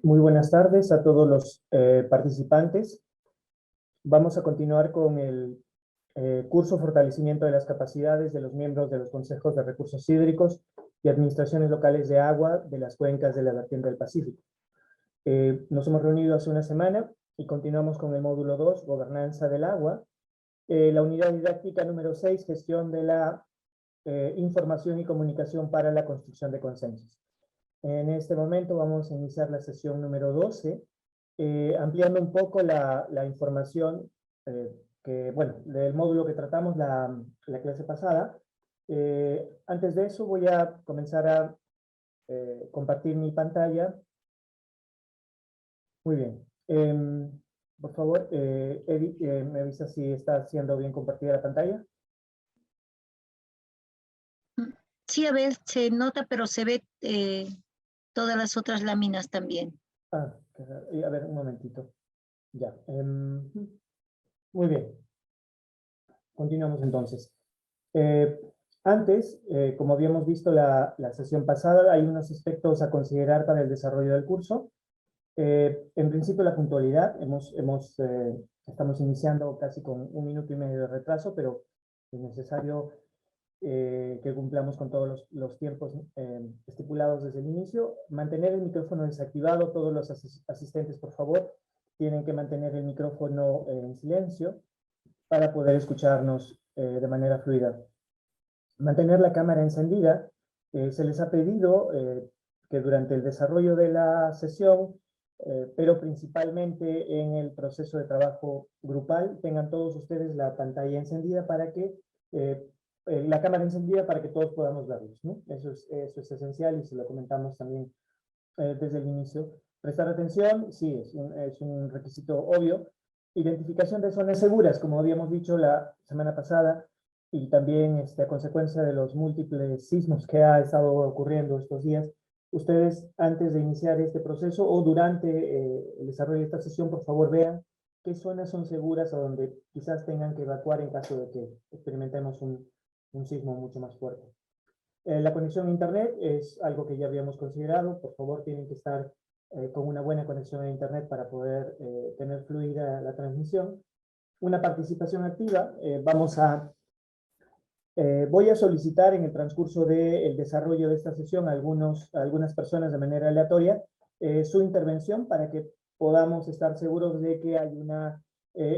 Muy buenas tardes a todos los participantes. Vamos a continuar con el curso Fortalecimiento de las capacidades de los miembros de los consejos de recursos hídricos y administraciones locales de agua de las cuencas de la vertiente del Pacífico. Nos hemos reunido hace una semana y continuamos con el módulo 2, Gobernanza del agua. La unidad didáctica número 6, Gestión de la información y comunicación para la construcción de consensos. En este momento vamos a iniciar la sesión número 12, ampliando un poco la información del módulo que tratamos la clase pasada. Antes de eso voy a comenzar a compartir mi pantalla. Muy bien. Por favor, Edith, me avisa si está siendo bien compartida la pantalla. Sí, a ver, se nota, pero se ve todas las otras láminas también. A ver, un momentito. Ya. Muy bien. Continuamos entonces. Antes, como habíamos visto la sesión pasada, hay unos aspectos a considerar para el desarrollo del curso. En principio, la puntualidad. Estamos iniciando casi con 1 minuto y medio de retraso, pero es necesario que cumplamos con todos los tiempos estipulados desde el inicio. Mantener el micrófono desactivado. Todos los asistentes, por favor, tienen que mantener el micrófono en silencio para poder escucharnos de manera fluida. Mantener la cámara encendida. Se les ha pedido que durante el desarrollo de la sesión, pero principalmente en el proceso de trabajo grupal, tengan todos ustedes la pantalla encendida para que la cámara encendida para que todos podamos verlos, ¿no? Eso es esencial y se lo comentamos también desde el inicio. Prestar atención, sí, es un requisito obvio. Identificación de zonas seguras, como habíamos dicho la semana pasada, y también a consecuencia de los múltiples sismos que ha estado ocurriendo estos días, ustedes antes de iniciar este proceso o durante el desarrollo de esta sesión, por favor vean qué zonas son seguras a donde quizás tengan que evacuar en caso de que experimentemos un sismo mucho más fuerte. La conexión a internet es algo que ya habíamos considerado. Por favor, tienen que estar con una buena conexión a internet para poder tener fluida la transmisión. Una participación activa. Voy a solicitar en el transcurso del desarrollo de esta sesión a algunas personas de manera aleatoria su intervención para que podamos estar seguros de que hay una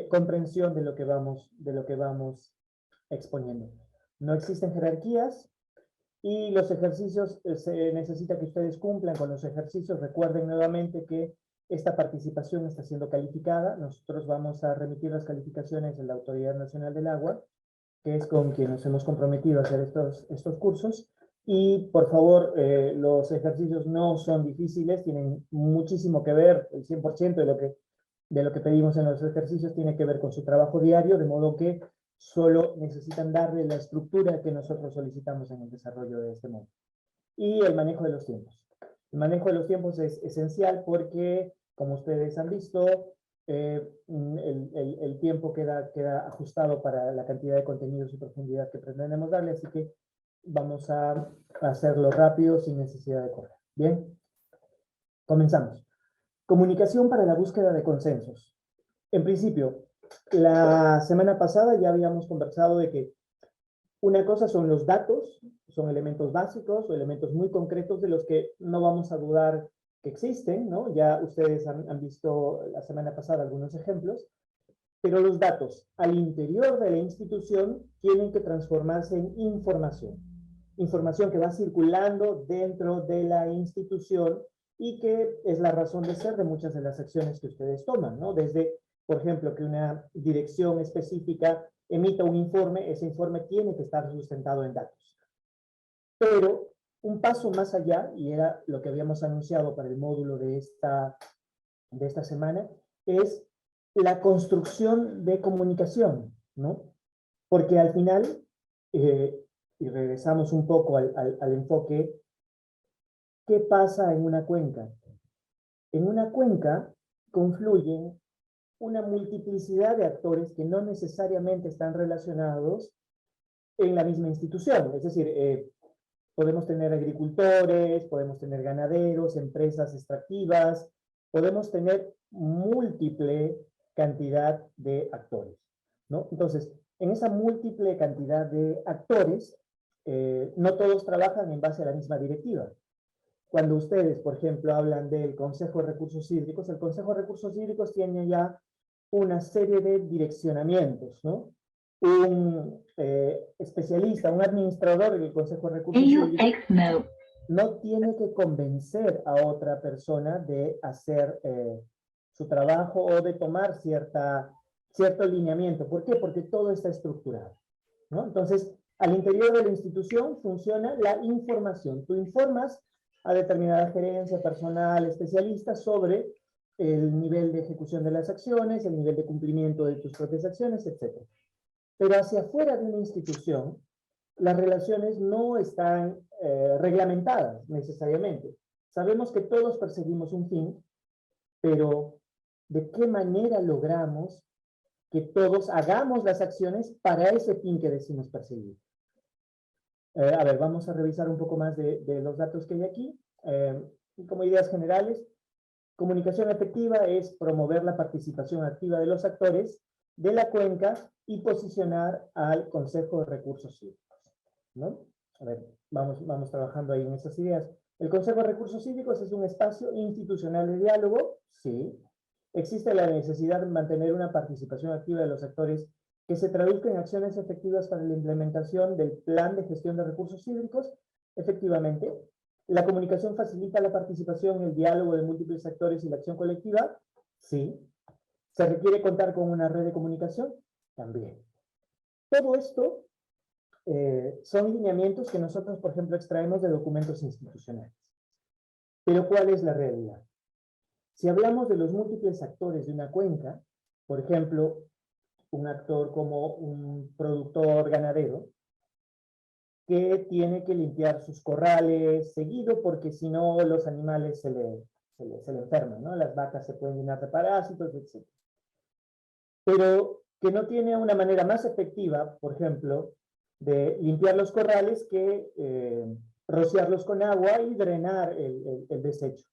comprensión de lo que vamos exponiendo. No existen jerarquías y los ejercicios, se necesita que ustedes cumplan con los ejercicios. Recuerden nuevamente que esta participación está siendo calificada. Nosotros vamos a remitir las calificaciones a la Autoridad Nacional del Agua, que es con quien nos hemos comprometido a hacer estos cursos. Y por favor, los ejercicios no son difíciles, tienen muchísimo que ver, el 100% de lo que pedimos en los ejercicios tiene que ver con su trabajo diario, de modo que solo necesitan darle la estructura que nosotros solicitamos en el desarrollo de este módulo. Y el manejo de los tiempos. El manejo de los tiempos es esencial porque, como ustedes han visto, el tiempo queda ajustado para la cantidad de contenidos y profundidad que pretendemos darle, así que vamos a hacerlo rápido sin necesidad de correr. Bien, comenzamos. Comunicación para la búsqueda de consensos. En principio, la semana pasada ya habíamos conversado de que una cosa son los datos, son elementos básicos o elementos muy concretos de los que no vamos a dudar que existen, ¿no? Ya ustedes han visto la semana pasada algunos ejemplos, pero los datos al interior de la institución tienen que transformarse en información. Información que va circulando dentro de la institución y que es la razón de ser de muchas de las acciones que ustedes toman, ¿no? Desde, por ejemplo, que una dirección específica emita un informe, ese informe tiene que estar sustentado en datos. Pero un paso más allá, y era lo que habíamos anunciado para el módulo de esta semana, es la construcción de comunicación, ¿no? Porque al final, y regresamos un poco al enfoque, ¿qué pasa en una cuenca? En una cuenca confluyen una multiplicidad de actores que no necesariamente están relacionados en la misma institución. Es decir, Podemos tener agricultores, podemos tener ganaderos, empresas extractivas, podemos tener múltiple cantidad de actores, ¿no? Entonces, en esa múltiple cantidad de actores, no todos trabajan en base a la misma directiva. Cuando ustedes, por ejemplo, hablan del Consejo de Recursos Hídricos, el Consejo de Recursos Hídricos tiene ya una serie de direccionamientos, ¿no? Un especialista, un administrador del Consejo de Recursos Hídricos no tiene que convencer a otra persona de hacer su trabajo o de tomar cierto alineamiento. ¿Por qué? Porque todo está estructurado, ¿no? Entonces, al interior de la institución funciona la información. Tú informas a determinada gerencia, personal, especialistas sobre el nivel de ejecución de las acciones, el nivel de cumplimiento de tus propias acciones, etc. Pero hacia afuera de una institución, las relaciones no están reglamentadas necesariamente. Sabemos que todos perseguimos un fin, pero ¿de qué manera logramos que todos hagamos las acciones para ese fin que decimos perseguir? A ver, vamos a revisar un poco más de los datos que hay aquí. Como ideas generales, comunicación efectiva es promover la participación activa de los actores de la cuenca y posicionar al Consejo de Recursos Hídricos, ¿no? A ver, vamos trabajando ahí en esas ideas. ¿El Consejo de Recursos Hídricos es un espacio institucional de diálogo? Sí. ¿Existe la necesidad de mantener una participación activa de los actores que se traduzca en acciones efectivas para la implementación del plan de gestión de recursos hídricos? Efectivamente. ¿La comunicación facilita la participación, el diálogo de múltiples actores y la acción colectiva? Sí. ¿Se requiere contar con una red de comunicación? También. Todo esto son lineamientos que nosotros, por ejemplo, extraemos de documentos institucionales. Pero ¿cuál es la realidad? Si hablamos de los múltiples actores de una cuenca, por ejemplo, un actor como un productor ganadero, que tiene que limpiar sus corrales seguido porque si no los animales se le enferman, ¿no? Las vacas se pueden llenar de parásitos, etc. Pero que no tiene una manera más efectiva, por ejemplo, de limpiar los corrales que rociarlos con agua y drenar el desecho.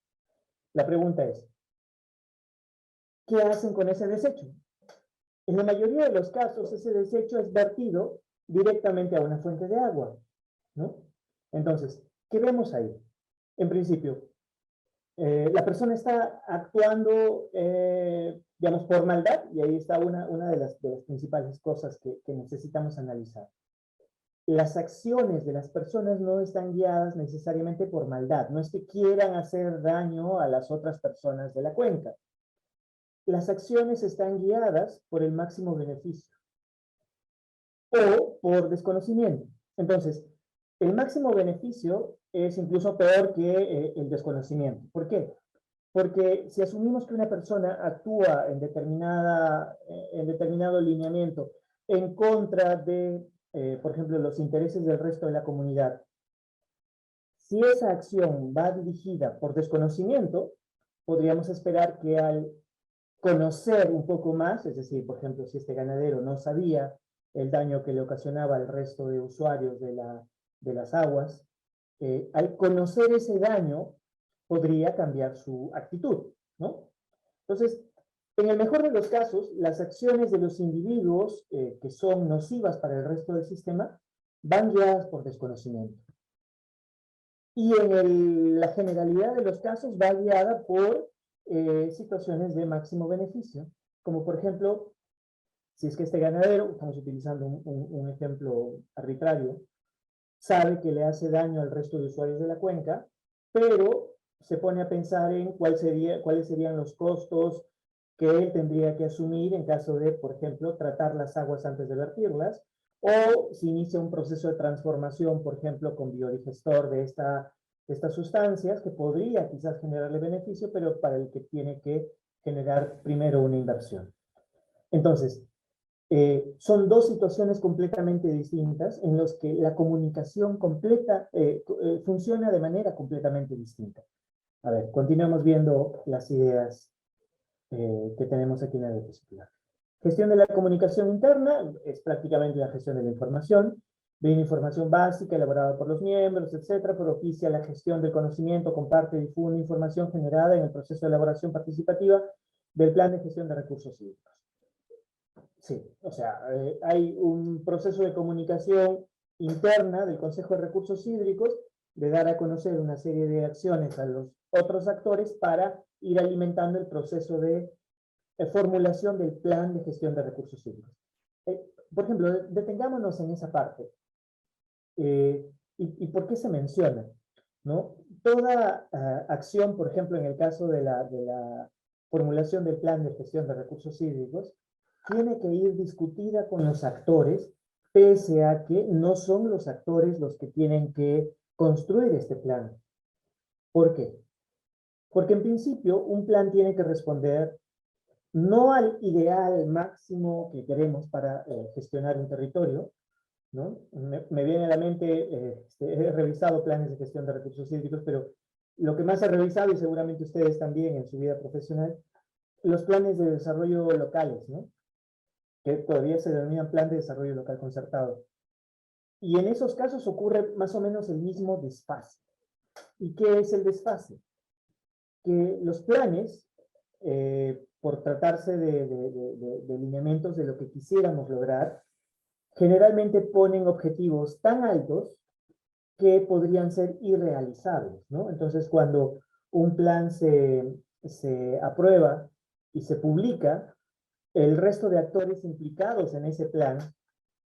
La pregunta es, ¿qué hacen con ese desecho? En la mayoría de los casos, ese desecho es vertido directamente a una fuente de agua, ¿no? Entonces, ¿qué vemos ahí? En principio, la persona está actuando, digamos, por maldad, y ahí está una de las principales cosas que necesitamos analizar. Las acciones de las personas no están guiadas necesariamente por maldad, no es que quieran hacer daño a las otras personas de la cuenca. Las acciones están guiadas por el máximo beneficio o por desconocimiento. Entonces, el máximo beneficio es incluso peor que el desconocimiento. ¿Por qué? Porque si asumimos que una persona actúa en determinado lineamiento en contra de, por ejemplo, los intereses del resto de la comunidad, si esa acción va dirigida por desconocimiento, podríamos esperar que al conocer un poco más, es decir, por ejemplo, si este ganadero no sabía el daño que le ocasionaba al resto de usuarios de las aguas, al conocer ese daño podría cambiar su actitud, ¿no? Entonces, en el mejor de los casos, las acciones de los individuos que son nocivas para el resto del sistema van guiadas por desconocimiento. Y en la generalidad de los casos va guiada por situaciones de máximo beneficio, como por ejemplo, si es que este ganadero, estamos utilizando un ejemplo arbitrario, sabe que le hace daño al resto de usuarios de la cuenca, pero se pone a pensar en cuáles serían los costos que él tendría que asumir en caso de, por ejemplo, tratar las aguas antes de vertirlas, o si inicia un proceso de transformación, por ejemplo, con biodigestor de estas sustancias, que podría quizás generarle beneficio, pero para el que tiene que generar primero una inversión. Entonces, son dos situaciones completamente distintas en las que la comunicación completa funciona de manera completamente distinta. A ver, continuamos viendo las ideas que tenemos aquí en la diapositiva. Gestión de la comunicación interna es prácticamente la gestión de la información. brinda información básica elaborada por los miembros, etcétera, propicia la gestión del conocimiento, comparte y difunde información generada en el proceso de elaboración participativa del plan de gestión de recursos hídricos. Sí, o sea, hay un proceso de comunicación interna del Consejo de Recursos Hídricos de dar a conocer una serie de acciones a los otros actores para ir alimentando el proceso de formulación del plan de gestión de recursos hídricos. Por ejemplo, detengámonos en esa parte. ¿Y por qué se menciona? ¿No? Toda acción, por ejemplo, en el caso de la formulación del plan de gestión de recursos hídricos, tiene que ir discutida con los actores, pese a que no son los actores los que tienen que construir este plan. ¿Por qué? Porque en principio un plan tiene que responder no al ideal máximo que queremos para gestionar un territorio, ¿no? Me viene a la mente, he revisado planes de gestión de recursos hídricos, pero lo que más he revisado, y seguramente ustedes también en su vida profesional, los planes de desarrollo locales, ¿no? Que todavía se denominan plan de desarrollo local concertado. Y en esos casos ocurre más o menos el mismo desfase. ¿Y qué es el desfase? Que los planes, por tratarse de lineamientos de lo que quisiéramos lograr, generalmente ponen objetivos tan altos que podrían ser irrealizables, ¿no? Entonces, cuando un plan se aprueba y se publica, el resto de actores implicados en ese plan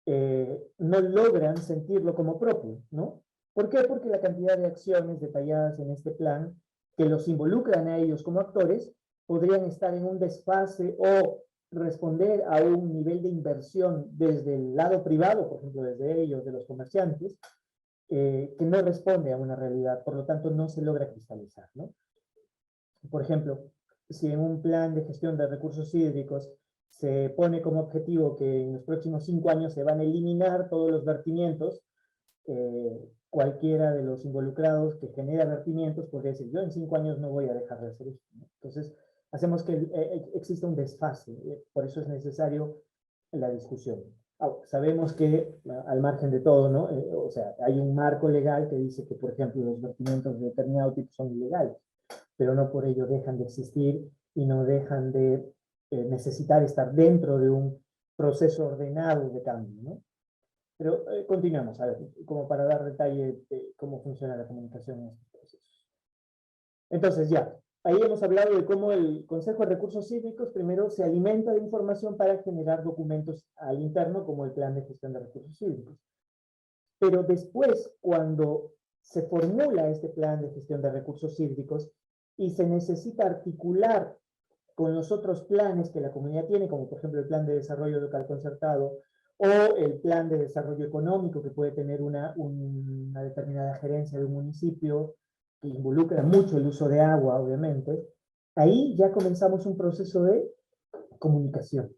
no logran sentirlo como propio, ¿no? ¿Por qué? Porque la cantidad de acciones detalladas en este plan que los involucran a ellos como actores podrían estar en un desfase o responder a un nivel de inversión desde el lado privado, por ejemplo, desde ellos, de los comerciantes, que no responde a una realidad, por lo tanto no se logra cristalizar, ¿no? Por ejemplo, si en un plan de gestión de recursos hídricos se pone como objetivo que en los próximos 5 años se van a eliminar todos los vertimientos, cualquiera de los involucrados que genera vertimientos podría decir, yo en 5 años no voy a dejar de hacer esto, ¿no? Entonces, hacemos que exista un desfase, por eso es necesario la discusión. Sabemos que, al margen de todo, ¿no? O sea, hay un marco legal que dice que, por ejemplo, los vertimientos de determinado tipo son ilegales, pero no por ello dejan de existir y no dejan de necesitar estar dentro de un proceso ordenado de cambio, ¿no? Pero continuamos, a ver, como para dar detalle de cómo funciona la comunicación en estos procesos. Entonces ya, ahí hemos hablado de cómo el Consejo de Recursos Hídricos primero se alimenta de información para generar documentos al interno, como el Plan de Gestión de Recursos Hídricos. Pero después, cuando se formula este Plan de Gestión de Recursos Hídricos y se necesita articular con los otros planes que la comunidad tiene, como por ejemplo el Plan de Desarrollo Local Concertado, o el plan de desarrollo económico que puede tener una determinada gerencia de un municipio, que involucra mucho el uso de agua, obviamente, ahí ya comenzamos un proceso de comunicación,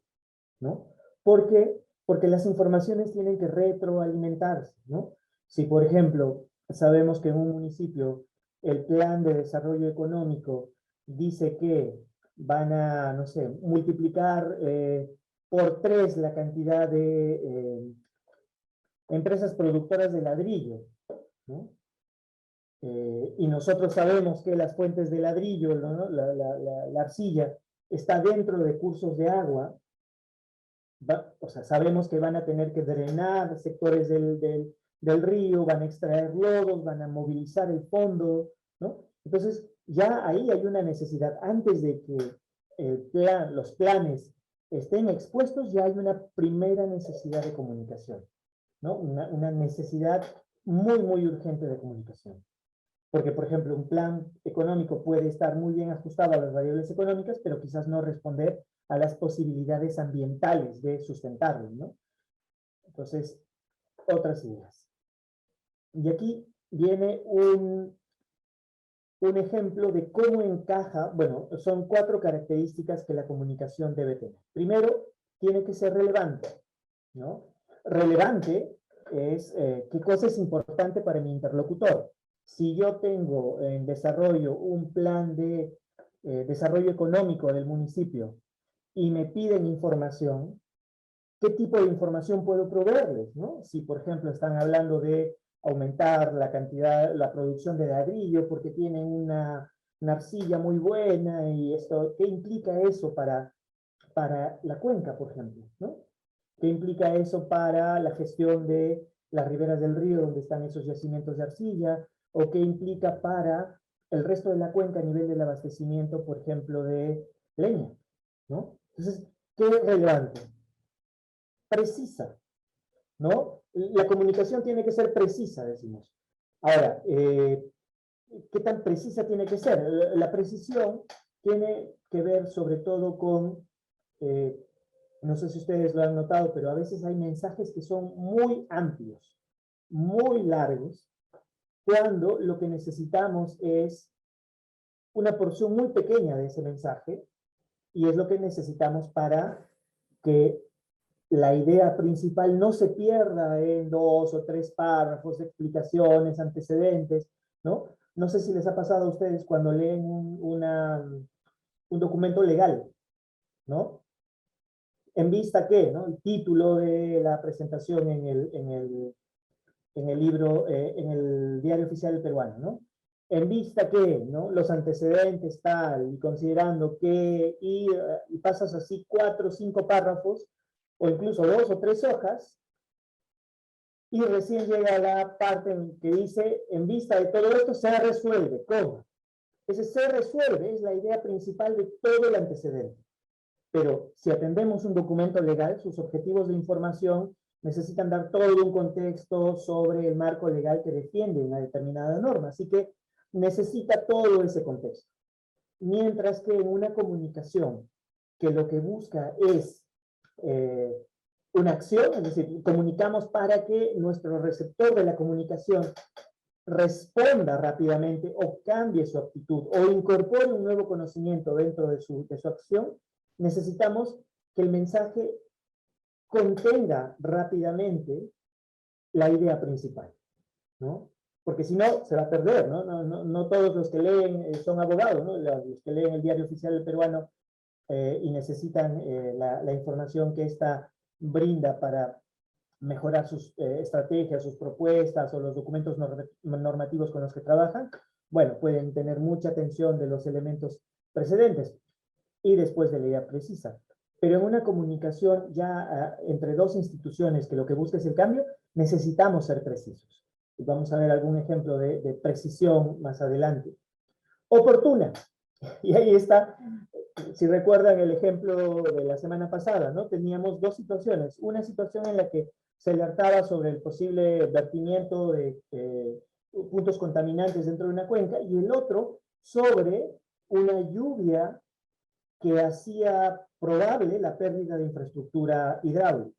¿no? Porque las informaciones tienen que retroalimentarse, ¿no? Si, por ejemplo, sabemos que en un municipio el plan de desarrollo económico dice que van a, no sé, multiplicar por 3 la cantidad de empresas productoras de ladrillo, ¿no? Y nosotros sabemos que las fuentes de ladrillo, ¿no? la arcilla, está dentro de cursos de agua, o sea, sabemos que van a tener que drenar sectores del río, van a extraer lodos, van a movilizar el fondo, ¿no? Entonces, ya ahí hay una necesidad, antes de que los planes estén expuestos, ya hay una primera necesidad de comunicación, ¿no? Una necesidad muy, muy urgente de comunicación. Porque, por ejemplo, un plan económico puede estar muy bien ajustado a las variables económicas, pero quizás no responder a las posibilidades ambientales de sustentarlo, ¿no? Entonces, otras ideas. Y aquí viene un ejemplo de cómo encaja, bueno, son 4 características que la comunicación debe tener. Primero, tiene que ser relevante, ¿no? Relevante es qué cosa es importante para mi interlocutor. Si yo tengo en desarrollo un plan de desarrollo económico del municipio y me piden información, ¿qué tipo de información puedo proveerles, ¿no? Si, por ejemplo, están hablando de aumentar la cantidad, la producción de ladrillo porque tienen una arcilla muy buena y esto, ¿qué implica eso para la cuenca, por ejemplo, ¿no? ¿Qué implica eso para la gestión de las riberas del río donde están esos yacimientos de arcilla? ¿O qué implica para el resto de la cuenca a nivel del abastecimiento, por ejemplo, de leña, ¿no? Entonces, ¿qué es relevante? Precisa, ¿no? La comunicación tiene que ser precisa, decimos. Ahora, ¿qué tan precisa tiene que ser? La precisión tiene que ver sobre todo con, no sé si ustedes lo han notado, pero a veces hay mensajes que son muy amplios, muy largos, cuando lo que necesitamos es una porción muy pequeña de ese mensaje y es lo que necesitamos para que la idea principal no se pierda en 2 o 3 párrafos, explicaciones, antecedentes, ¿no? No sé si les ha pasado a ustedes cuando leen un documento legal, ¿no? En vista que, ¿no? El título de la presentación en el libro, en el diario oficial peruano, ¿no? En vista que, ¿no? Los antecedentes tal, y considerando que, y pasas así 4 o 5 párrafos, o incluso 2 o 3 hojas, y recién llega la parte que dice, en vista de todo esto, se resuelve. ¿Cómo? Ese se resuelve es la idea principal de todo el antecedente. Pero si atendemos un documento legal, sus objetivos de información necesitan dar todo un contexto sobre el marco legal que defiende una determinada norma. Así que necesita todo ese contexto. Mientras que en una comunicación que lo que busca es una acción, es decir, comunicamos para que nuestro receptor de la comunicación responda rápidamente o cambie su actitud o incorpore un nuevo conocimiento dentro de su acción, necesitamos que el mensaje contenga rápidamente la idea principal, ¿no? Porque si no, se va a perder, ¿no? No todos los que leen son abogados, ¿no? Los que leen el diario oficial peruano y necesitan la información que ésta brinda para mejorar sus estrategias, sus propuestas o los documentos normativos con los que trabajan, bueno, pueden tener mucha atención de los elementos precedentes y después de la idea precisa. Pero en una comunicación ya entre dos instituciones que lo que busca es el cambio, necesitamos ser precisos. Y vamos a ver algún ejemplo de precisión más adelante. Oportuna. Y ahí está, si recuerdan el ejemplo de la semana pasada, ¿no? Teníamos dos situaciones. Una situación en la que se alertaba sobre el posible vertimiento de puntos contaminantes dentro de una cuenca y el otro sobre una lluvia que hacía probable la pérdida de infraestructura hidráulica.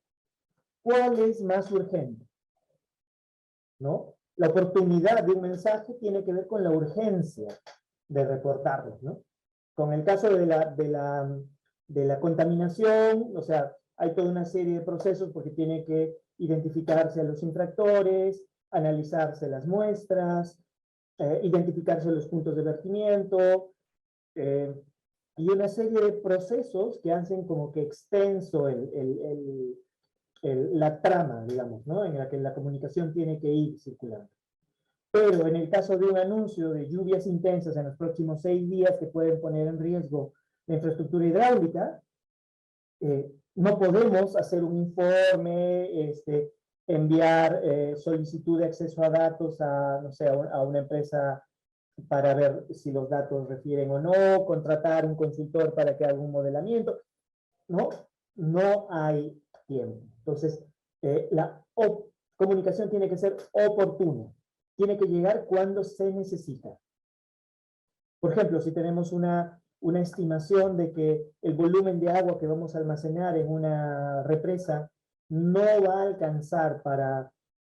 ¿Cuál es más urgente? ¿No? La oportunidad de un mensaje tiene que ver con la urgencia de reportarlo, ¿no? Con el caso de la contaminación, o sea, hay toda una serie de procesos porque tiene que identificarse a los infractores, analizarse las muestras, identificarse los puntos de vertimiento, y una serie de procesos que hacen como que extenso la trama, digamos, ¿no? En la que la comunicación tiene que ir circulando. Pero en el caso de un anuncio de lluvias intensas en los próximos 6 días que pueden poner en riesgo la infraestructura hidráulica, no podemos hacer un informe, enviar solicitud de acceso a datos a, no sé, a una empresa para ver si los datos refieren o no, contratar un consultor para que haga un modelamiento. No, no hay tiempo. Entonces, la comunicación tiene que ser oportuna. Tiene que llegar cuando se necesita. Por ejemplo, si tenemos una estimación de que el volumen de agua que vamos a almacenar en una represa no va a alcanzar para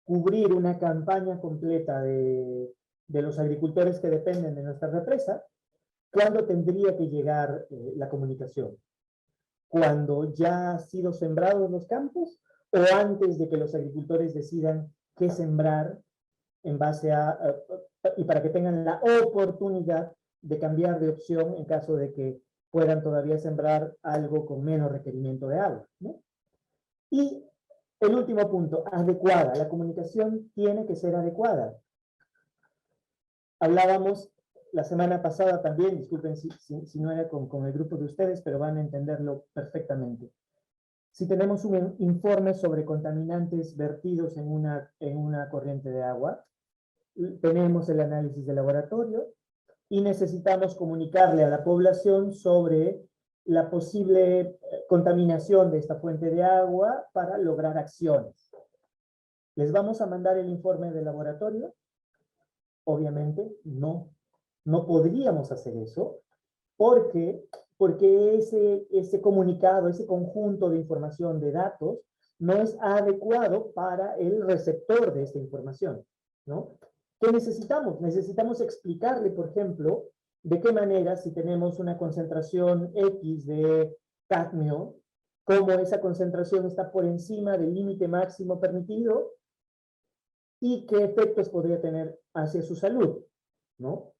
cubrir una campaña completa de los agricultores que dependen de nuestra represa, ¿cuándo tendría que llegar la comunicación? ¿Cuando ya han sido sembrados los campos o antes de que los agricultores decidan qué sembrar en base y para que tengan la oportunidad de cambiar de opción en caso de que puedan todavía sembrar algo con menos requerimiento de agua, ¿no? Y el último punto, adecuada. La comunicación tiene que ser adecuada. Hablábamos la semana pasada también, disculpen si no era con el grupo de ustedes, pero van a entenderlo perfectamente. Si tenemos un informe sobre contaminantes vertidos en una corriente de agua, tenemos el análisis de laboratorio y necesitamos comunicarle a la población sobre la posible contaminación de esta fuente de agua para lograr acciones. ¿Les vamos a mandar el informe de laboratorio? Obviamente no. No podríamos hacer eso porque ese comunicado, ese conjunto de información, de datos, no es adecuado para el receptor de esta información, ¿no? ¿Qué necesitamos? Necesitamos explicarle, por ejemplo, de qué manera si tenemos una concentración X de cadmio, cómo esa concentración está por encima del límite máximo permitido y qué efectos podría tener hacia su salud, ¿no?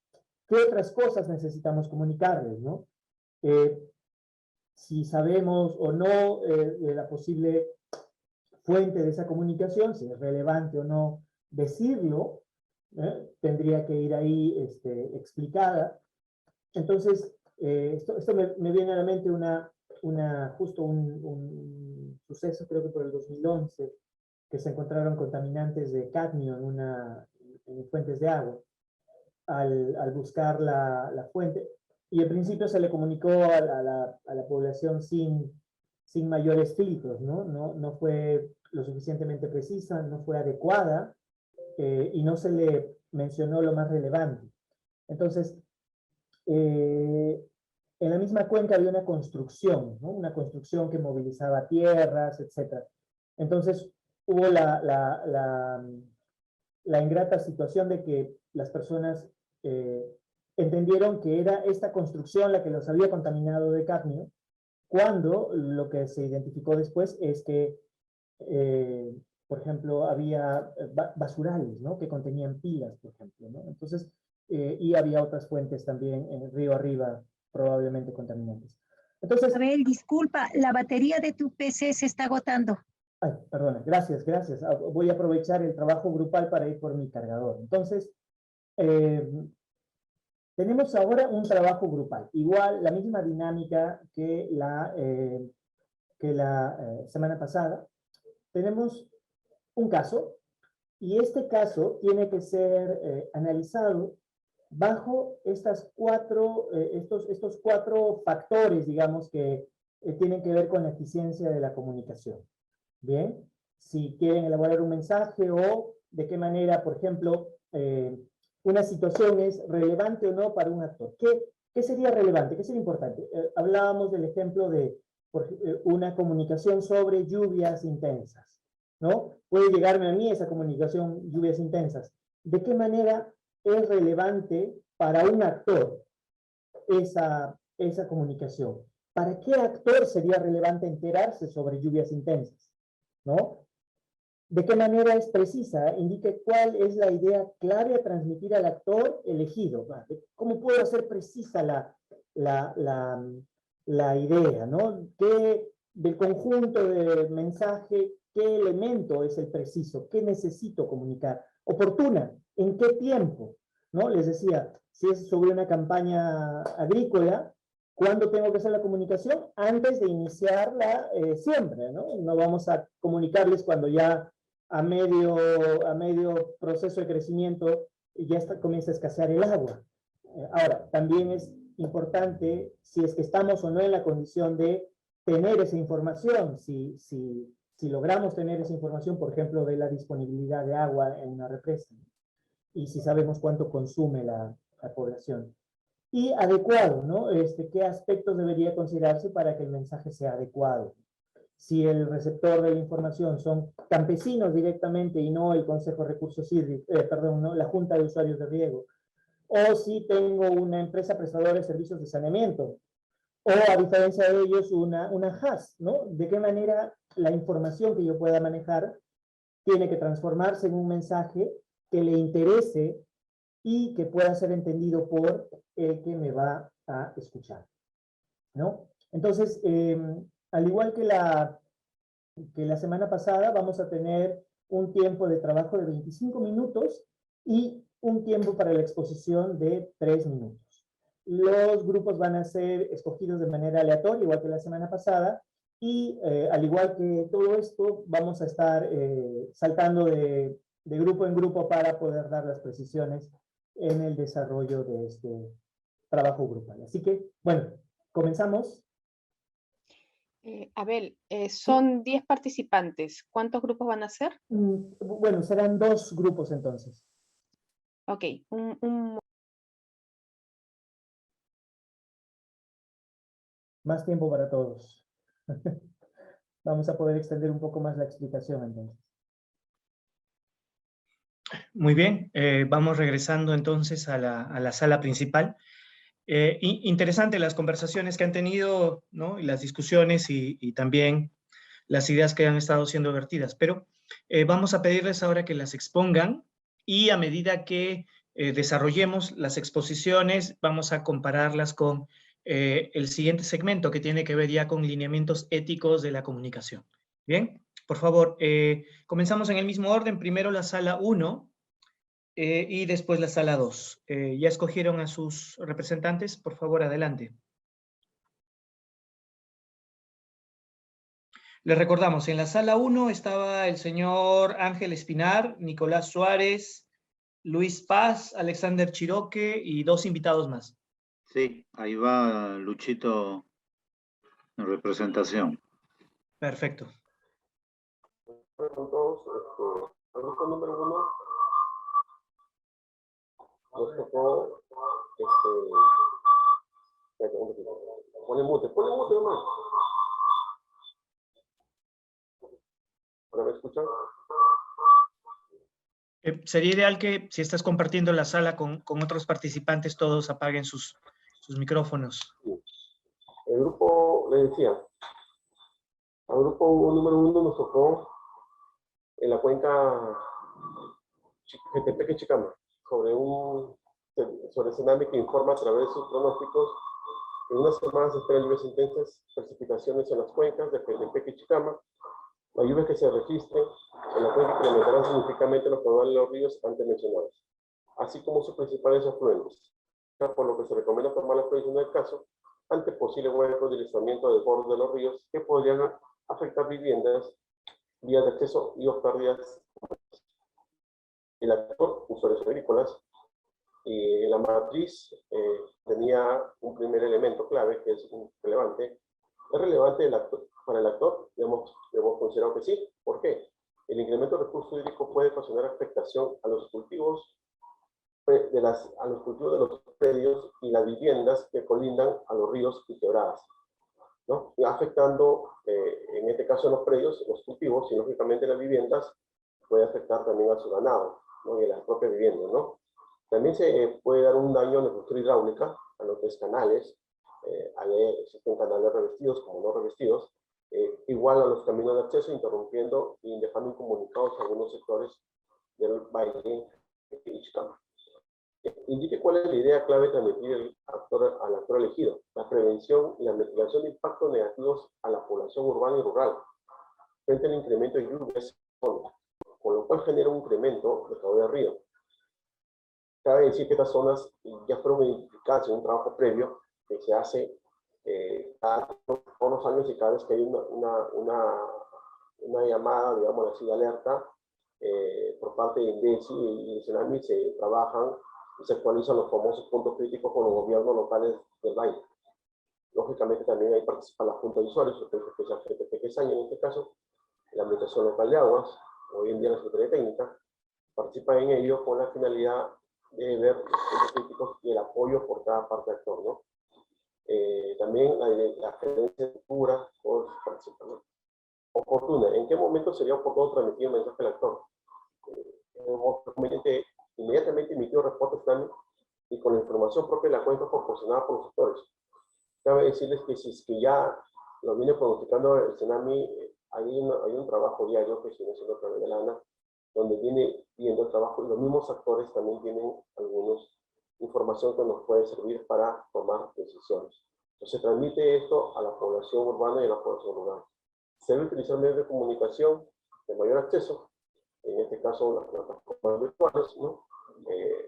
¿Qué otras cosas necesitamos comunicarles, no? Si sabemos o no de la posible fuente de esa comunicación, si es relevante o no decirlo, tendría que ir ahí explicada. Entonces, esto me viene a la mente justo un suceso, creo que por el 2011, que se encontraron contaminantes de cadmio en fuentes de agua. Al buscar la fuente, y en principio se le comunicó a la población sin mayores filtros, ¿no? No fue lo suficientemente precisa, no fue adecuada, y no se le mencionó lo más relevante. Entonces, en la misma cuenca había una construcción, ¿no? Una construcción que movilizaba tierras, etc. Entonces, hubo la ingrata situación de que las personas entendieron que era esta construcción la que los había contaminado de cadmio, cuando lo que se identificó después es que, por ejemplo, había basurales, ¿no? Que contenían pilas, por ejemplo, ¿no? Entonces, y había otras fuentes también en el río arriba, probablemente contaminantes. Entonces, Abel, disculpa, la batería de tu PC se está agotando. ay, perdona, gracias. Voy a aprovechar el trabajo grupal para ir por mi cargador. Entonces, tenemos ahora un trabajo grupal. Igual, la misma dinámica que la semana pasada. Tenemos un caso, y este caso tiene que ser analizado bajo estos cuatro factores, digamos, que tienen que ver con la eficiencia de la comunicación. Bien, si quieren elaborar un mensaje o de qué manera, por ejemplo, una situación es relevante o no para un actor. ¿Qué sería relevante? ¿Qué sería importante? Hablábamos del ejemplo de una comunicación sobre lluvias intensas, ¿no? Puede llegarme a mí esa comunicación, lluvias intensas. ¿De qué manera es relevante para un actor esa comunicación? ¿Para qué actor sería relevante enterarse sobre lluvias intensas? ¿No? ¿De qué manera es precisa? Indique cuál es la idea clave a transmitir al actor elegido. ¿Cómo puedo hacer precisa la idea? ¿No? Del conjunto de mensaje, ¿qué elemento es el preciso? ¿Qué necesito comunicar? Oportuna, ¿en qué tiempo? ¿No? Les decía, si es sobre una campaña agrícola, ¿cuándo tengo que hacer la comunicación? Antes de iniciar la siembra, ¿no? No vamos a comunicarles cuando ya a medio proceso de crecimiento ya comienza a escasear el agua. Ahora, también es importante si es que estamos o no en la condición de tener esa información, si logramos tener esa información, por ejemplo, de la disponibilidad de agua en una represa, y si sabemos cuánto consume la población. Y adecuado, ¿no? ¿Qué aspectos debería considerarse para que el mensaje sea adecuado? Si el receptor de la información son campesinos directamente y no el Consejo de Recursos Hídricos, ¿no? La Junta de Usuarios de Riego, o si tengo una empresa prestadora de servicios de saneamiento, o a diferencia de ellos una HAS, ¿no? De qué manera la información que yo pueda manejar tiene que transformarse en un mensaje que le interese y que pueda ser entendido por el que me va a escuchar, ¿no? Entonces, al igual que que la semana pasada vamos a tener un tiempo de trabajo de 25 minutos y un tiempo para la exposición de 3 minutos. Los grupos van a ser escogidos de manera aleatoria, igual que la semana pasada, y al igual que todo esto, vamos a estar saltando de grupo en grupo para poder dar las precisiones en el desarrollo de este trabajo grupal. Así que, bueno, comenzamos. Abel, son 10 participantes. ¿Cuántos grupos van a ser? Bueno, serán 2 grupos entonces. Ok, Más tiempo para todos. Vamos a poder extender un poco más la explicación entonces. Muy bien, vamos regresando entonces a la sala principal. Interesante las conversaciones que han tenido, ¿no? Y las discusiones y también las ideas que han estado siendo vertidas, pero vamos a pedirles ahora que las expongan y a medida que desarrollemos las exposiciones, vamos a compararlas con el siguiente segmento que tiene que ver ya con lineamientos éticos de la comunicación. Bien, por favor, comenzamos en el mismo orden, primero la sala 1, y después la sala 2. ¿Ya escogieron a sus representantes? Por favor, adelante. Les recordamos, en la sala 1 estaba el señor Ángel Espinar, Nicolás Suárez, Luis Paz, Alexander Chiroque y 2 invitados más. Sí, ahí va Luchito en representación. Perfecto. Con todos, el grupo número 1 nos tocó, ponle mute nomás. ¿Ahora me escuchan? Sería ideal que si estás compartiendo la sala con otros participantes, todos apaguen sus micrófonos. El grupo, le decía, al grupo número 1 nos tocó en la cuenca Jetepeque-Chicama, sobre tsunami que informa a través de sus pronósticos que en unas semanas se esperan lluvias intensas, precipitaciones en las cuencas de Jetepeque y Chicama. Las lluvias que se registren en la cuenca incrementarán significativamente los caudales de los ríos antes mencionados, así como sus principales afluentes, por lo que se recomienda tomar la previsión del caso ante posibles huecos de deslizamiento del borde de los ríos que podrían afectar viviendas, vías de acceso y o pérdidas. El actor, usuarios agrícolas, y la matriz tenía un primer elemento clave que es relevante. ¿Es relevante para el actor? Hemos considerado que sí. ¿Por qué? El incremento del recurso hídrico puede ocasionar afectación a los cultivos de los predios y las viviendas que colindan a los ríos y quebradas, ¿no? Y afectando, en este caso, los predios, los cultivos y lógicamente las viviendas, puede afectar también a su ganado, ¿no? Y a las propias viviendas, ¿no? También se puede dar un daño a la estructura hidráulica, a los canales, existen canales revestidos como no revestidos, igual a los caminos de acceso, interrumpiendo y dejando incomunicados algunos sectores del valle de Ichicama. Indique cuál es la idea clave de transmitir al actor elegido: la prevención y la mitigación de impactos negativos a la población urbana y rural, frente al incremento de lluvias, con lo cual genera un incremento de caudal de río. Cabe decir que estas zonas ya fueron identificadas en un trabajo previo que se hace cada unos años, y cada vez que hay una llamada, digamos así, de alerta por parte de INDECI y Tsunami, se trabajan y se actualizan los famosos puntos críticos con los gobiernos locales del valle. Lógicamente también ahí participa la Junta de Usuarios, que es en este caso, la Administración Local de Aguas, hoy en día la Secretaría Técnica, participa en ello con la finalidad de ver los puntos críticos y el apoyo por cada parte de actor, ¿no? También la gerencia de cultura participa, ¿no? Oportuna. ¿En qué momento sería oportuno transmitir un mensaje al actor? Inmediatamente emitió reportes también y con la información propia de la cuenca proporcionada por los actores. Cabe decirles que si es que ya lo viene pronosticando el tsunami, hay un trabajo diario que se menciona a través de la ANA, donde viene viendo el trabajo, y los mismos actores también tienen algunos información que nos puede servir para tomar decisiones. Entonces se transmite esto a la población urbana y a la población rural. Se debe utilizar medios de comunicación de mayor acceso, en este caso las plataformas virtuales, ¿no?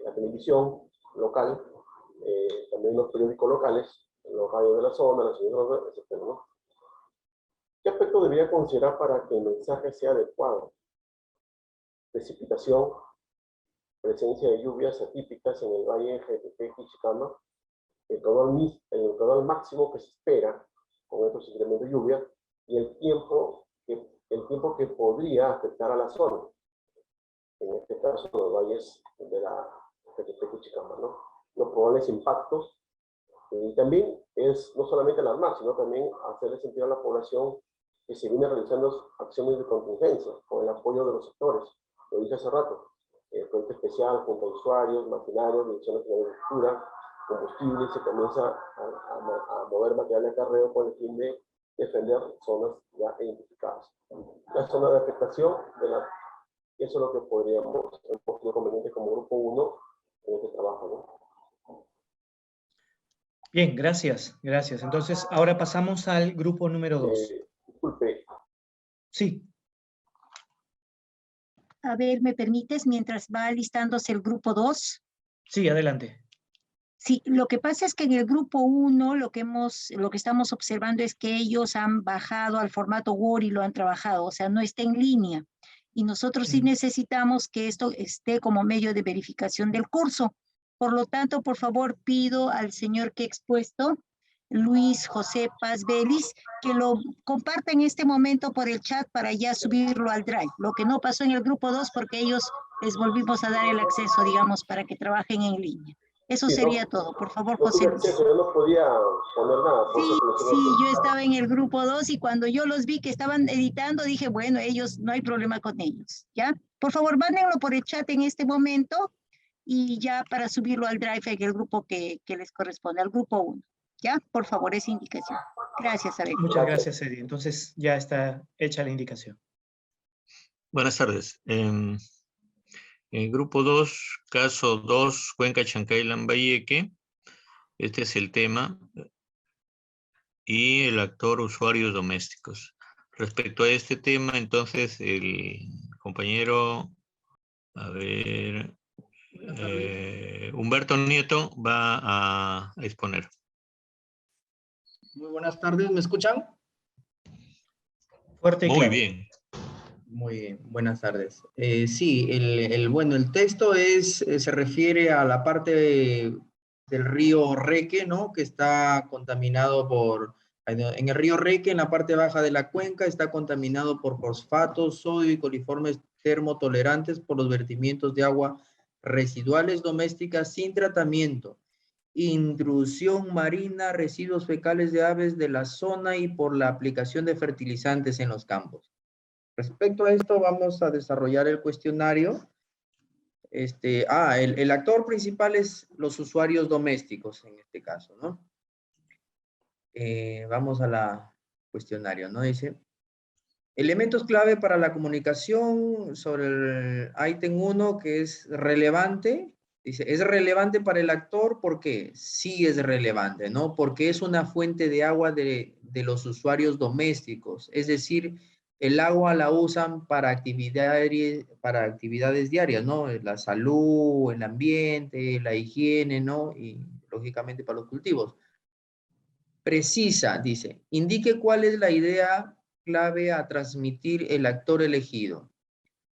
La televisión local, también los periódicos locales, los radios de la zona, las emisoras, etc., ¿no? ¿Qué aspecto debería considerar para que el mensaje sea adecuado? Precipitación, presencia de lluvias atípicas en el valle Jequetepe y Chicama, el caudal máximo que se espera con estos incrementos de lluvia y el tiempo que podría afectar a la zona, en este caso los valles de la Jequetepe y Chicama, ¿no? Los probables impactos, y también es no solamente alarmar, sino también hacerle sentir a la población que se viene realizando acciones de contingencia con el apoyo de los sectores. Lo dije hace rato, el Frente Especial, junto a usuarios, maquinarios, direcciones de agricultura, combustible, se comienza a mover material de acarreo con el fin de defender zonas ya identificadas. La zona de afectación, eso es lo que podríamos ser conveniente como grupo 1 en este trabajo, ¿no? Bien, gracias, gracias. Entonces, ahora pasamos al grupo número 2. Disculpe. Sí. A ver, ¿me permites mientras va listándose el grupo 2? Sí, adelante. Sí, lo que pasa es que en el grupo 1 lo que estamos observando es que ellos han bajado al formato Word y lo han trabajado, o sea, no está en línea. Y nosotros sí necesitamos que esto esté como medio de verificación del curso. Por lo tanto, por favor, pido al señor que ha expuesto, Luis José Paz Vélez, que lo comparta en este momento por el chat para ya subirlo al Drive. Lo que no pasó en el grupo 2 porque ellos les volvimos a dar el acceso, digamos, para que trabajen en línea. Eso sería todo. Por favor, José. Yo no podía poner nada. Sí, yo estaba en el grupo 2 y cuando yo los vi que estaban editando, dije, bueno, ellos, no hay problema con ellos, ¿ya? Por favor, mándenlo por el chat en este momento y ya para subirlo al Drive en el grupo que les corresponde, al grupo 1. ¿Ya? Por favor, esa indicación. Gracias, Abel. Muchas gracias, Eddie. Entonces, ya está hecha la indicación. Buenas tardes. En el grupo 2, caso 2, Cuenca Chancay Lambayeque. Este es el tema. Y el actor usuarios domésticos. Respecto a este tema, entonces, el compañero, a ver, Humberto Nieto va a exponer. Muy buenas tardes, ¿me escuchan? Fuerte y Muy claro. bien. Muy bien, buenas tardes. Sí, el texto se refiere a la parte del río Reque, ¿no? Que está contaminado en el río Reque, en la parte baja de la cuenca, está contaminado por fosfatos, sodio y coliformes termotolerantes por los vertimientos de agua residuales domésticas sin tratamiento, intrusión marina, residuos fecales de aves de la zona y por la aplicación de fertilizantes en los campos. Respecto a esto, vamos a desarrollar el cuestionario. El actor principal es los usuarios domésticos, en este caso, ¿no? Vamos a la cuestionario, ¿no? Dice, elementos clave para la comunicación sobre el ítem 1 que es relevante. Dice, ¿es relevante para el actor? ¿Por qué? Sí es relevante, ¿no? Porque es una fuente de agua de los usuarios domésticos. Es decir, el agua la usan para actividades diarias, ¿no? La salud, el ambiente, la higiene, ¿no? Y lógicamente para los cultivos. Precisa, dice, indique cuál es la idea clave a transmitir el actor elegido.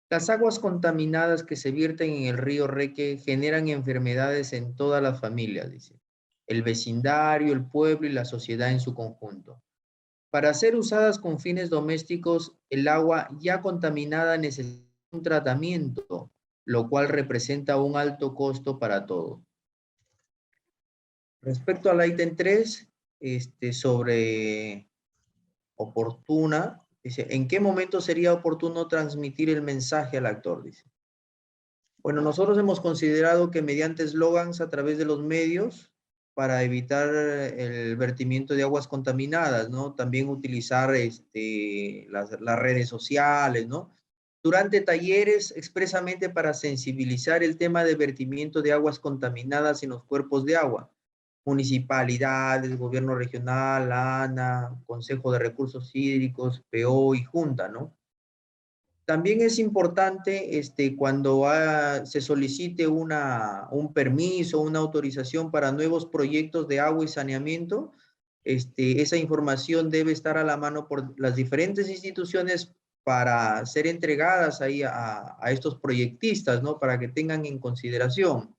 Las aguas contaminadas que se vierten en el río Reque generan enfermedades en todas las familias, dice. El vecindario, el pueblo y la sociedad en su conjunto. Para ser usadas con fines domésticos, el agua ya contaminada necesita un tratamiento, lo cual representa un alto costo para todos. Respecto al ítem 3, sobre oportuna, dice, ¿en qué momento sería oportuno transmitir el mensaje al actor? Dice. Bueno, nosotros hemos considerado que mediante eslogans a través de los medios para evitar el vertimiento de aguas contaminadas, ¿no? También utilizar las redes sociales, ¿no? Durante talleres expresamente para sensibilizar el tema de vertimiento de aguas contaminadas en los cuerpos de agua. municipalidades, gobierno regional, ANA, Consejo de Recursos Hídricos, PO y Junta, ¿no? También es importante cuando se solicite un permiso, una autorización para nuevos proyectos de agua y saneamiento, esa información debe estar a la mano por las diferentes instituciones para ser entregadas ahí a estos proyectistas, ¿no? Para que tengan en consideración.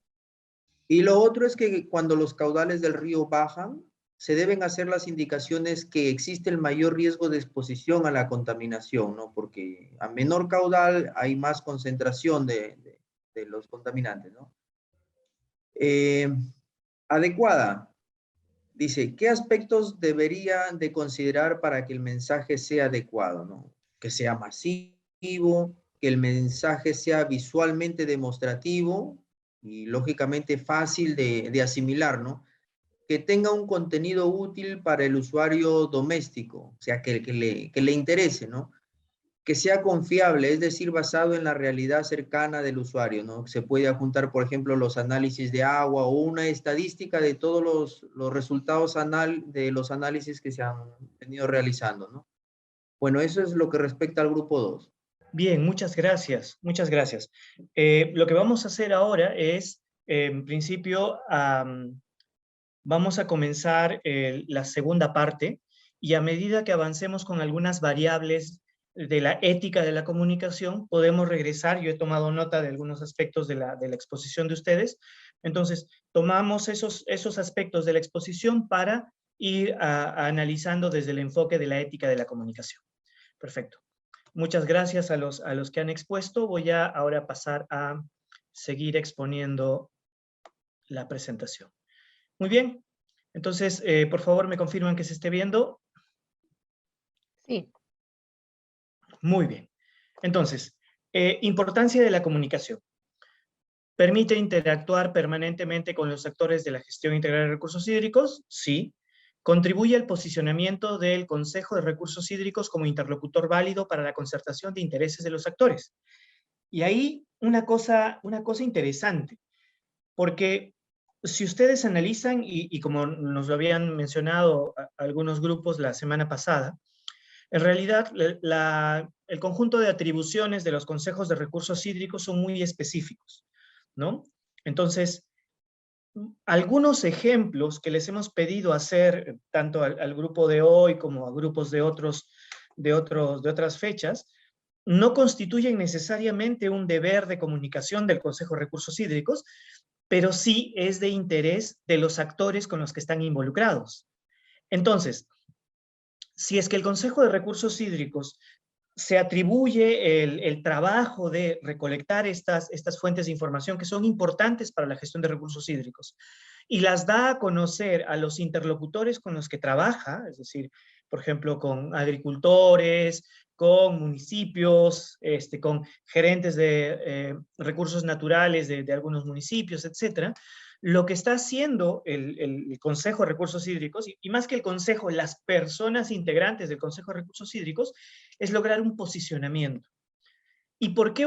Y lo otro es que cuando los caudales del río bajan, se deben hacer las indicaciones que existe el mayor riesgo de exposición a la contaminación, ¿no? Porque a menor caudal hay más concentración de los contaminantes, ¿no? Adecuada. Dice, ¿qué aspectos debería de considerar para que el mensaje sea adecuado, ¿no? Que sea masivo, que el mensaje sea visualmente demostrativo y lógicamente fácil de asimilar, ¿no? Que tenga un contenido útil para el usuario doméstico, o sea, que le interese, ¿no? Que sea confiable, es decir, basado en la realidad cercana del usuario, ¿no? Se puede adjuntar, por ejemplo, los análisis de agua o una estadística de todos los resultados de los análisis que se han venido realizando, ¿no? Bueno, eso es lo que respecta al grupo 2. Bien, muchas gracias, muchas gracias. Lo que vamos a hacer ahora es, en principio, vamos a comenzar la segunda parte, y a medida que avancemos con algunas variables de la ética de la comunicación, podemos regresar. Yo he tomado nota de algunos aspectos de la exposición de ustedes, entonces tomamos esos aspectos de la exposición para ir analizando desde el enfoque de la ética de la comunicación. Perfecto. Muchas gracias a los que han expuesto. Voy a ahora pasar a seguir exponiendo la presentación. Muy bien. Entonces, por favor, me confirman que se esté viendo. Sí. Muy bien. Entonces, importancia de la comunicación. ¿Permite interactuar permanentemente con los actores de la gestión integral de recursos hídricos? Sí. ¿Contribuye al posicionamiento del Consejo de Recursos Hídricos como interlocutor válido para la concertación de intereses de los actores? Y ahí una cosa interesante, porque si ustedes analizan, y como nos lo habían mencionado algunos grupos la semana pasada, en realidad el conjunto de atribuciones de los consejos de recursos hídricos son muy específicos, ¿no? Entonces, algunos ejemplos que les hemos pedido hacer, tanto al grupo de hoy como a grupos de otras fechas, no constituyen necesariamente un deber de comunicación del Consejo de Recursos Hídricos, pero sí es de interés de los actores con los que están involucrados. Entonces, si es que el Consejo de Recursos Hídricos se atribuye el trabajo de recolectar estas fuentes de información que son importantes para la gestión de recursos hídricos y las da a conocer a los interlocutores con los que trabaja, es decir, por ejemplo, con agricultores, con municipios, con gerentes de recursos naturales de algunos municipios, etcétera. Lo que está haciendo el Consejo de Recursos Hídricos, y más que el Consejo, las personas integrantes del Consejo de Recursos Hídricos, es lograr un posicionamiento. ¿Y por qué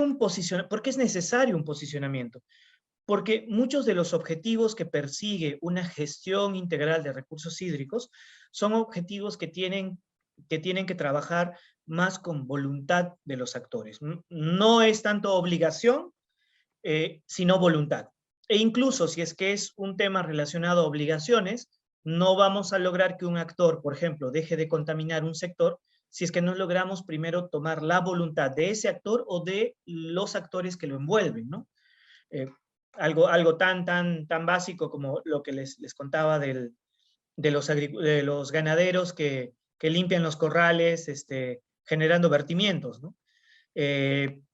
por qué es necesario un posicionamiento? Porque muchos de los objetivos que persigue una gestión integral de recursos hídricos son objetivos que tienen que trabajar más con voluntad de los actores. No es tanto obligación, sino voluntad. E incluso si es que es un tema relacionado a obligaciones, no vamos a lograr que un actor, por ejemplo, deje de contaminar un sector si es que no logramos primero tomar la voluntad de ese actor o de los actores que lo envuelven, ¿no? Algo tan básico como lo que les contaba de los ganaderos que limpian los corrales, generando vertimientos, ¿no?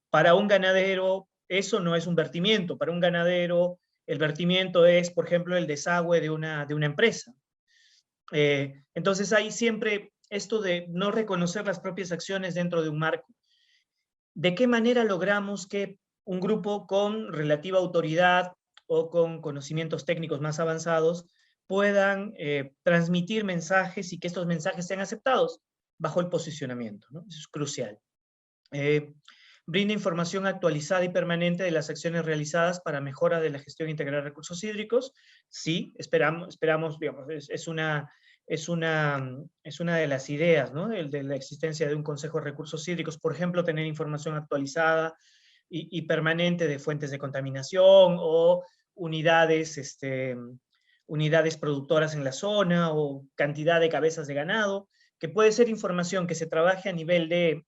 Para un ganadero, eso no es un vertimiento. Para un ganadero, el vertimiento es, por ejemplo, el desagüe de una empresa. Entonces hay siempre esto de no reconocer las propias acciones dentro de un marco. ¿De qué manera logramos que un grupo con relativa autoridad o con conocimientos técnicos más avanzados puedan transmitir mensajes y que estos mensajes sean aceptados bajo el posicionamiento, ¿no? Eso es crucial. brinda información actualizada y permanente de las acciones realizadas para mejora de la gestión integral de recursos hídricos. Sí, esperamos digamos, es una de las ideas, ¿no? De la existencia de un Consejo de Recursos Hídricos, por ejemplo, tener información actualizada y permanente de fuentes de contaminación o unidades, unidades productoras en la zona o cantidad de cabezas de ganado, que puede ser información que se trabaje a nivel de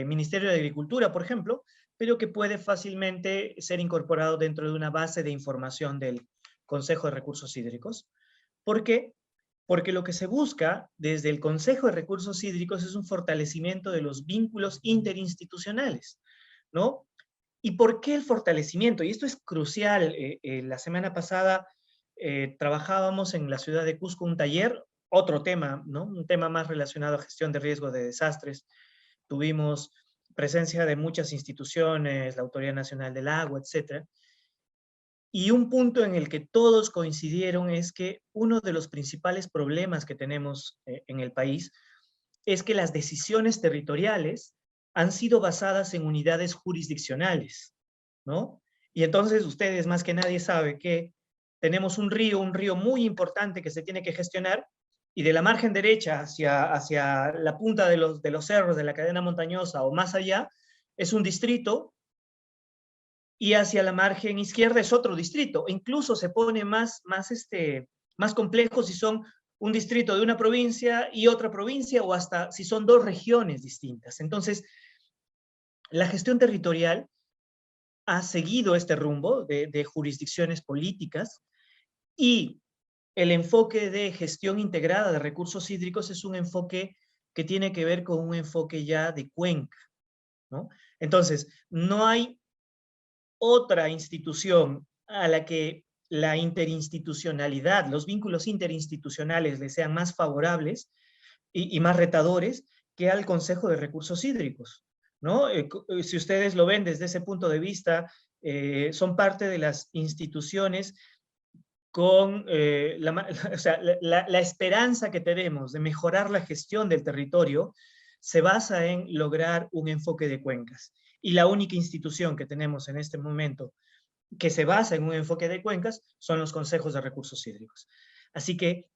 Ministerio de Agricultura, por ejemplo, pero que puede fácilmente ser incorporado dentro de una base de información del Consejo de Recursos Hídricos. ¿Por qué? Porque lo que se busca desde el Consejo de Recursos Hídricos es un fortalecimiento de los vínculos interinstitucionales, ¿no? ¿Y por qué el fortalecimiento? Y esto es crucial. La semana pasada trabajábamos en la ciudad de Cusco un taller, otro tema, ¿no? Un tema más relacionado a gestión de riesgo de desastres. Tuvimos presencia de muchas instituciones, la Autoridad Nacional del Agua, etc. Y un punto en el que todos coincidieron es que uno de los principales problemas que tenemos en el país es que las decisiones territoriales han sido basadas en unidades jurisdiccionales, ¿no? Y entonces ustedes más que nadie saben que tenemos un río muy importante que se tiene que gestionar, y de la margen derecha hacia la punta de los cerros de la cadena montañosa o más allá, es un distrito, y hacia la margen izquierda es otro distrito. Incluso se pone más complejo si son un distrito de una provincia y otra provincia, o hasta si son dos regiones distintas. Entonces, la gestión territorial ha seguido este rumbo de jurisdicciones políticas, y el enfoque de gestión integrada de recursos hídricos es un enfoque que tiene que ver con un enfoque ya de cuenca, ¿no? Entonces, no hay otra institución a la que la interinstitucionalidad, los vínculos interinstitucionales le sean más favorables y más retadores que al Consejo de Recursos Hídricos, ¿no? Si ustedes lo ven desde ese punto de vista, son parte de las instituciones con la esperanza que tenemos de mejorar la gestión del territorio se basa en lograr un enfoque de cuencas. Y la única institución que tenemos en este momento que se basa en un enfoque de cuencas son los consejos de recursos hídricos. Así que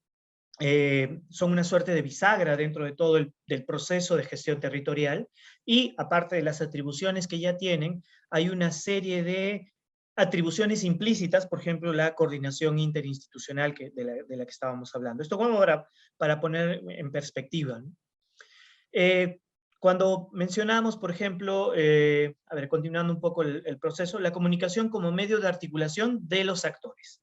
son una suerte de bisagra dentro de todo del proceso de gestión territorial, y aparte de las atribuciones que ya tienen, hay una serie de atribuciones implícitas, por ejemplo, la coordinación interinstitucional de la que estábamos hablando. Esto como para poner en perspectiva, ¿no? Cuando mencionamos, por ejemplo, continuando un poco el proceso, la comunicación como medio de articulación de los actores.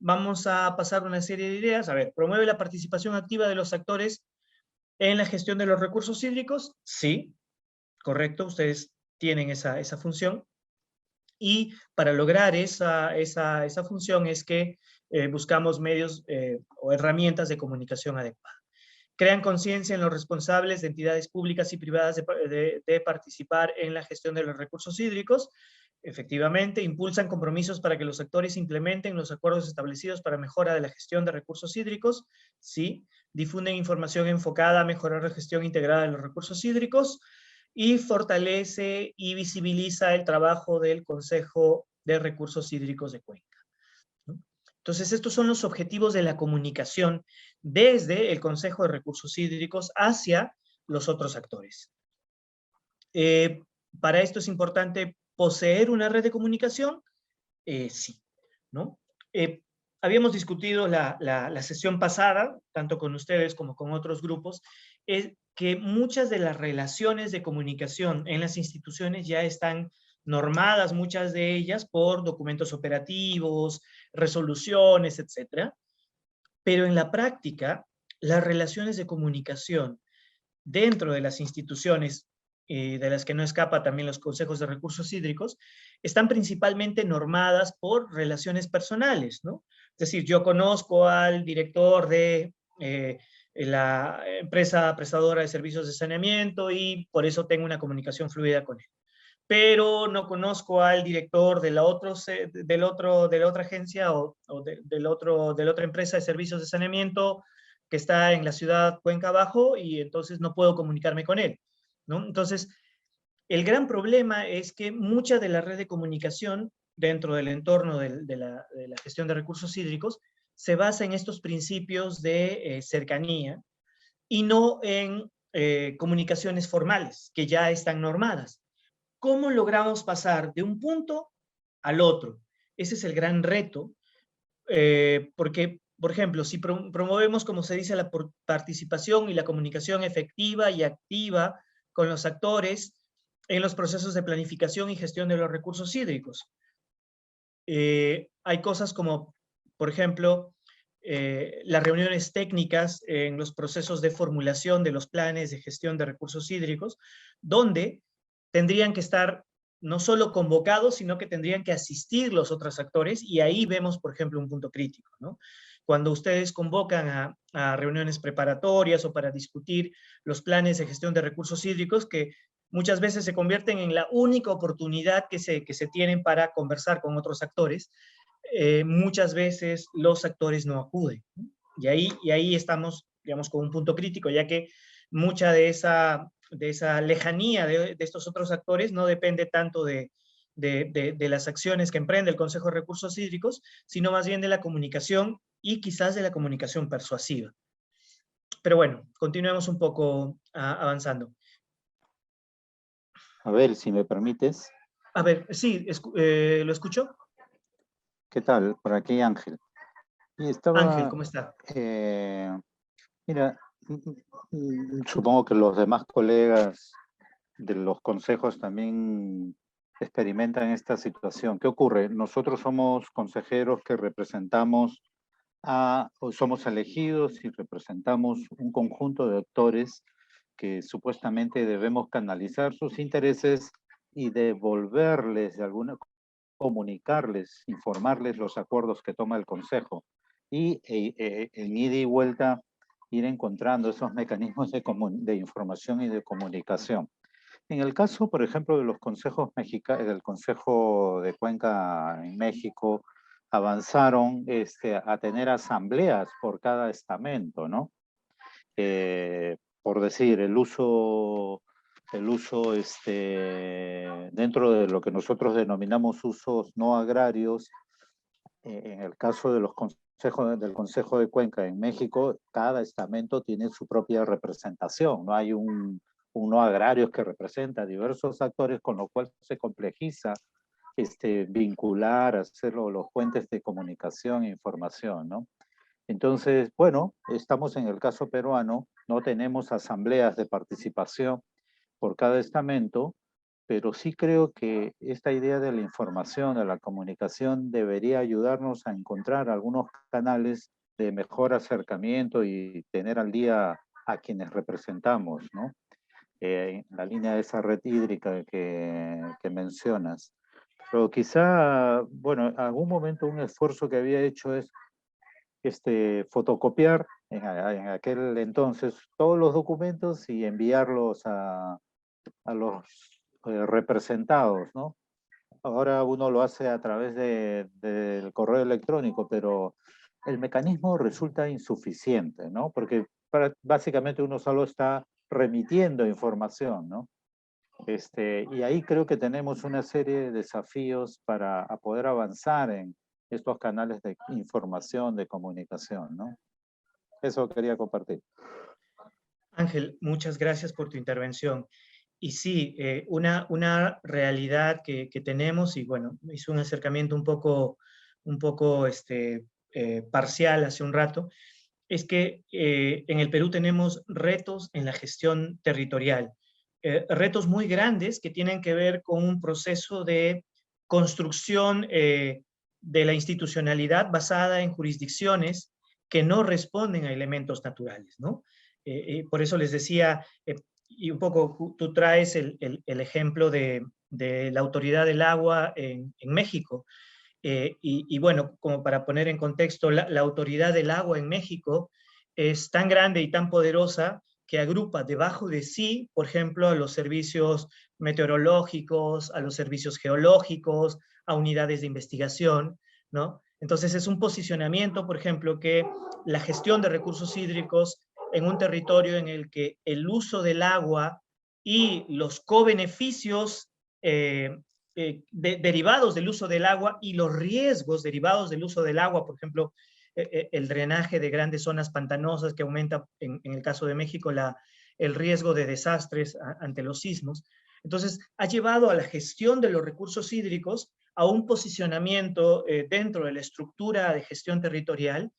Vamos a pasar una serie de ideas. ¿Promueve la participación activa de los actores en la gestión de los recursos hídricos? Sí, correcto, ustedes tienen esa función. Y para lograr esa función es que buscamos medios o herramientas de comunicación adecuadas. Crean conciencia en los responsables de entidades públicas y privadas de participar en la gestión de los recursos hídricos. Efectivamente, impulsan compromisos para que los actores implementen los acuerdos establecidos para mejora de la gestión de recursos hídricos. Sí. Difunden información enfocada a mejorar la gestión integrada de los recursos hídricos, y fortalece y visibiliza el trabajo del Consejo de Recursos Hídricos de Cuenca. Entonces, estos son los objetivos de la comunicación desde el Consejo de Recursos Hídricos hacia los otros actores. Para esto es importante poseer una red de comunicación. Sí, ¿no? Habíamos discutido la sesión pasada, tanto con ustedes como con otros grupos, que muchas de las relaciones de comunicación en las instituciones ya están normadas, muchas de ellas por documentos operativos, resoluciones, etc. Pero en la práctica, las relaciones de comunicación dentro de las instituciones, de las que no escapa también los consejos de recursos hídricos, están principalmente normadas por relaciones personales, ¿no? Es decir, yo conozco al director de la empresa prestadora de servicios de saneamiento y por eso tengo una comunicación fluida con él. Pero no conozco al director de la otra agencia o de la otra empresa de servicios de saneamiento que está en la ciudad Cuenca Bajo, y entonces no puedo comunicarme con él, ¿no? Entonces, El gran problema es que mucha de la red de comunicación dentro del entorno de la gestión de recursos hídricos se basa en estos principios de cercanía y no en comunicaciones formales que ya están normadas. ¿Cómo logramos pasar de un punto al otro? Ese es el gran reto, porque, por ejemplo, si promovemos, como se dice, la participación y la comunicación efectiva y activa con los actores en los procesos de planificación y gestión de los recursos hídricos. Hay cosas como, por ejemplo, las reuniones técnicas en los procesos de formulación de los planes de gestión de recursos hídricos, donde tendrían que estar no solo convocados, sino que tendrían que asistir los otros actores, y ahí vemos, por ejemplo, un punto crítico, ¿no? Cuando ustedes convocan a reuniones preparatorias o para discutir los planes de gestión de recursos hídricos, que muchas veces se convierten en la única oportunidad que se tienen para conversar con otros actores, muchas veces los actores no acuden. Y ahí estamos, digamos, con un punto crítico, ya que mucha de esa lejanía de estos otros actores no depende tanto de las acciones que emprende el Consejo de Recursos Hídricos, sino más bien de la comunicación y quizás de la comunicación persuasiva. Pero bueno, continuemos un poco avanzando. A ver, si me permites. A ver, sí, ¿lo escucho? ¿Qué tal? Por aquí Ángel. Y Ángel, ¿cómo está? Mira, supongo que los demás colegas de los consejos también experimentan esta situación. ¿Qué ocurre? Nosotros somos consejeros que representamos o somos elegidos y representamos un conjunto de actores que supuestamente debemos canalizar sus intereses y devolverles comunicarles, informarles los acuerdos que toma el Consejo y en ida y vuelta ir encontrando esos mecanismos de información y de comunicación. En el caso, por ejemplo, de los consejos mexicanos, del Consejo de Cuenca en México, avanzaron a tener asambleas por cada estamento, ¿no? Por decir, el uso dentro de lo que nosotros denominamos usos no agrarios, en el caso de los del Consejo de Cuenca en México, cada estamento tiene su propia representación, no hay un no agrario que representa a diversos actores, con lo cual se complejiza vincular, hacerlo los puentes de comunicación e información, ¿no? Entonces, bueno, estamos en el caso peruano, no tenemos asambleas de participación por cada estamento, pero sí creo que esta idea de la información, de la comunicación, debería ayudarnos a encontrar algunos canales de mejor acercamiento y tener al día a quienes representamos, ¿no? En la línea de esa red hídrica que mencionas. Pero quizá, bueno, en algún momento un esfuerzo que había hecho es fotocopiar en aquel entonces todos los documentos y enviarlos a los representados, ¿no? Ahora uno lo hace a través del correo electrónico, pero el mecanismo resulta insuficiente, ¿no? Porque básicamente uno solo está remitiendo información, ¿no? Y ahí creo que tenemos una serie de desafíos para poder avanzar en estos canales de información, de comunicación, ¿no? Eso quería compartir. Ángel, muchas gracias por tu intervención. Y sí, una realidad que tenemos, y bueno, hice un acercamiento un poco parcial hace un rato, es que en el Perú tenemos retos en la gestión territorial, retos muy grandes que tienen que ver con un proceso de construcción de la institucionalidad basada en jurisdicciones que no responden a elementos naturales, ¿no? Por eso les decía, y un poco tú traes el ejemplo de la Autoridad del Agua en México. Y bueno, como para poner en contexto, la Autoridad del Agua en México es tan grande y tan poderosa que agrupa debajo de sí, por ejemplo, a los servicios meteorológicos, a los servicios geológicos, a unidades de investigación, ¿no? Entonces es un posicionamiento, por ejemplo, que la gestión de recursos hídricos en un territorio en el que el uso del agua y los cobeneficios derivados del uso del agua y los riesgos derivados del uso del agua, por ejemplo, el drenaje de grandes zonas pantanosas que aumenta, en el caso de México, el riesgo de desastres ante los sismos. Entonces, ha llevado a la gestión de los recursos hídricos a un posicionamiento dentro de la estructura de gestión territorial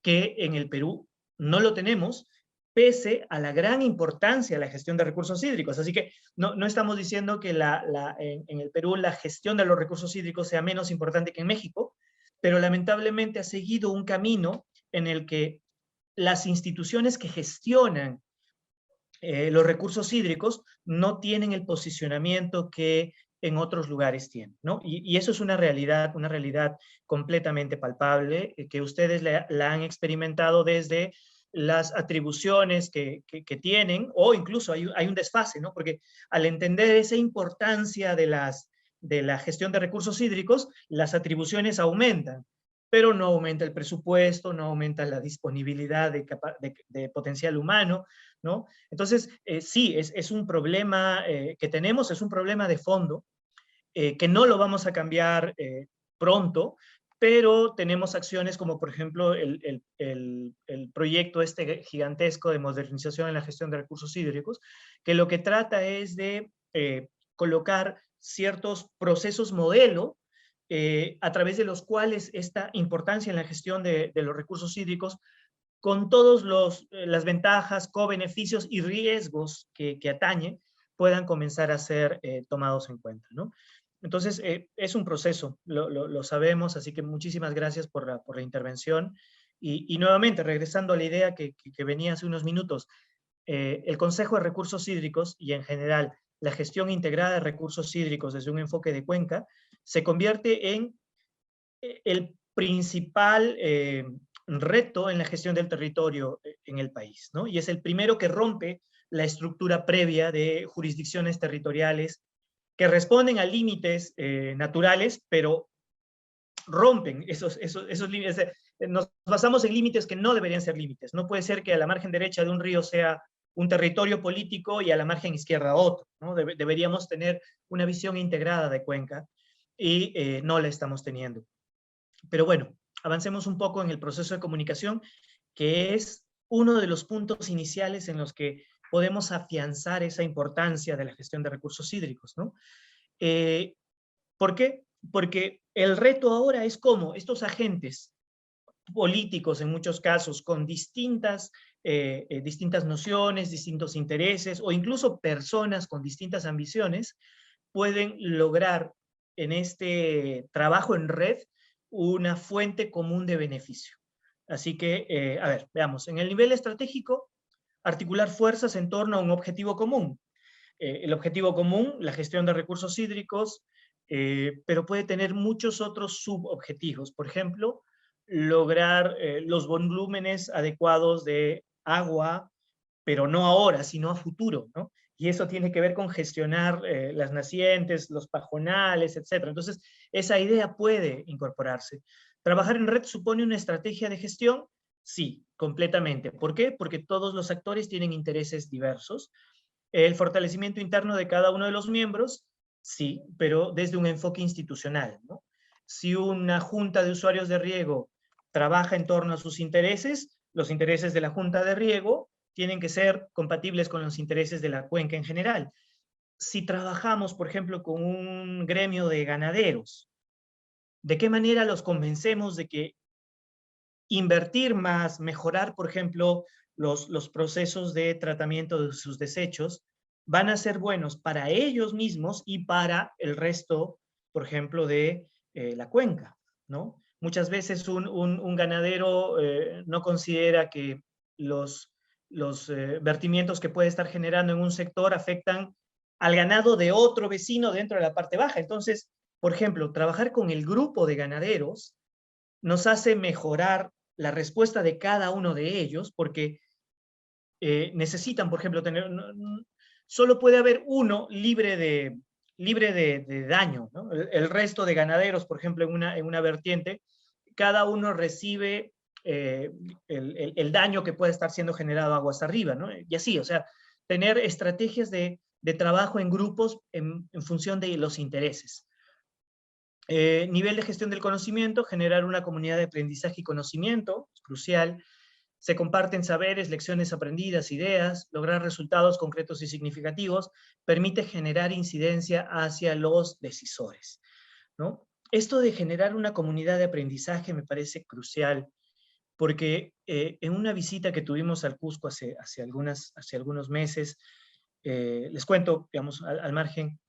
que en el Perú no lo tenemos, pese a la gran importancia de la gestión de recursos hídricos. Así que no estamos diciendo que en el Perú la gestión de los recursos hídricos sea menos importante que en México, pero lamentablemente ha seguido un camino en el que las instituciones que gestionan los recursos hídricos no tienen el posicionamiento que en otros lugares tienen, ¿no? Y eso es una realidad completamente palpable, que ustedes la han experimentado desde las atribuciones que tienen, o incluso hay un desfase, ¿no? Porque al entender esa importancia de la gestión de recursos hídricos, las atribuciones aumentan, pero no aumenta el presupuesto, no aumenta la disponibilidad de potencial humano, ¿no? Entonces, sí, es un problema que tenemos, es un problema de fondo, que no lo vamos a cambiar pronto, pero tenemos acciones como, por ejemplo, el proyecto este gigantesco de modernización en la gestión de recursos hídricos, que lo que trata es de colocar ciertos procesos modelo a través de los cuales esta importancia en la gestión de los recursos hídricos, con todas las ventajas, co-beneficios y riesgos que atañen, puedan comenzar a ser tomados en cuenta, ¿no? Entonces, es un proceso, lo sabemos, así que muchísimas gracias por la intervención. Y nuevamente, regresando a la idea que venía hace unos minutos, el Consejo de Recursos Hídricos y en general la gestión integrada de recursos hídricos desde un enfoque de cuenca se convierte en el principal reto en la gestión del territorio en el país, ¿no? Y es el primero que rompe la estructura previa de jurisdicciones territoriales que responden a límites naturales, pero rompen esos límites. Nos basamos en límites que no deberían ser límites. No puede ser que a la margen derecha de un río sea un territorio político y a la margen izquierda otro, ¿no? Deberíamos tener una visión integrada de cuenca y no la estamos teniendo. Pero bueno, avancemos un poco en el proceso de comunicación, que es uno de los puntos iniciales en los que podemos afianzar esa importancia de la gestión de recursos hídricos, ¿no? ¿Por qué? Porque el reto ahora es cómo estos agentes políticos, en muchos casos, con distintas nociones, distintos intereses, o incluso personas con distintas ambiciones, pueden lograr en este trabajo en red una fuente común de beneficio. Así que, a ver, veamos, en el nivel estratégico, articular fuerzas en torno a un objetivo común. El objetivo común, la gestión de recursos hídricos, pero puede tener muchos otros subobjetivos. Por ejemplo, lograr los volúmenes adecuados de agua, pero no ahora, sino a futuro, ¿no? Y eso tiene que ver con gestionar las nacientes, los pajonales, etc. Entonces, esa idea puede incorporarse. ¿Trabajar en red supone una estrategia de gestión? Sí, completamente. ¿Por qué? Porque todos los actores tienen intereses diversos. El fortalecimiento interno de cada uno de los miembros, sí, pero desde un enfoque institucional, ¿no? Si una junta de usuarios de riego trabaja en torno a sus intereses, los intereses de la junta de riego tienen que ser compatibles con los intereses de la cuenca en general. Si trabajamos, por ejemplo, con un gremio de ganaderos, ¿de qué manera los convencemos de que invertir más, mejorar, por ejemplo, los procesos de tratamiento de sus desechos, van a ser buenos para ellos mismos y para el resto, por ejemplo, de la cuenca, ¿no? Muchas veces un ganadero no considera que los vertimientos que puede estar generando en un sector afectan al ganado de otro vecino dentro de la parte baja. Entonces, por ejemplo, trabajar con el grupo de ganaderos nos hace mejorar la respuesta de cada uno de ellos, porque necesitan, por ejemplo, solo puede haber uno libre de daño, ¿no? El resto de ganaderos, por ejemplo, en una vertiente, cada uno recibe el daño que puede estar siendo generado aguas arriba, ¿no? Y así, o sea, tener estrategias de trabajo en grupos en función de los intereses. Nivel de gestión del conocimiento, generar una comunidad de aprendizaje y conocimiento, es crucial. Se comparten saberes, lecciones aprendidas, ideas, lograr resultados concretos y significativos, permite generar incidencia hacia los decisores, ¿no? Esto de generar una comunidad de aprendizaje me parece crucial, porque en una visita que tuvimos al Cusco hace algunos meses, les cuento, digamos, al margen,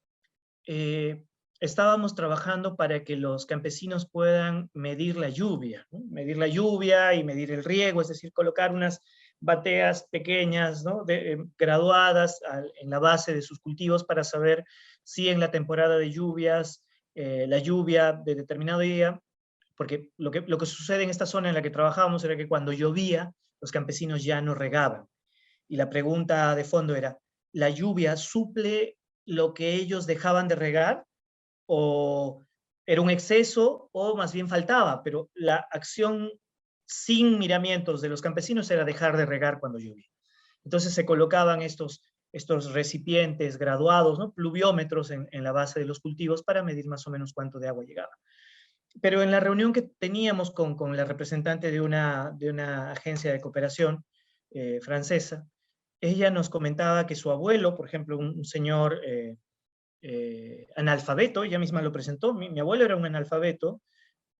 estábamos trabajando para que los campesinos puedan medir la lluvia, ¿no? Medir la lluvia y medir el riego, es decir, colocar unas bateas pequeñas, ¿no? Graduadas en la base de sus cultivos para saber si en la temporada de lluvias, la lluvia de determinado día, porque lo que sucede en esta zona en la que trabajábamos era que cuando llovía, los campesinos ya no regaban. Y la pregunta de fondo era, ¿la lluvia suple lo que ellos dejaban de regar? ¿O era un exceso o más bien faltaba? Pero la acción sin miramientos de los campesinos era dejar de regar cuando llovía. Entonces se colocaban estos recipientes graduados, ¿no? Pluviómetros en la base de los cultivos para medir más o menos cuánto de agua llegaba. Pero en la reunión que teníamos con la representante de una agencia de cooperación francesa, ella nos comentaba que su abuelo, por ejemplo, un señor analfabeto, ella misma lo presentó, mi abuelo era un analfabeto,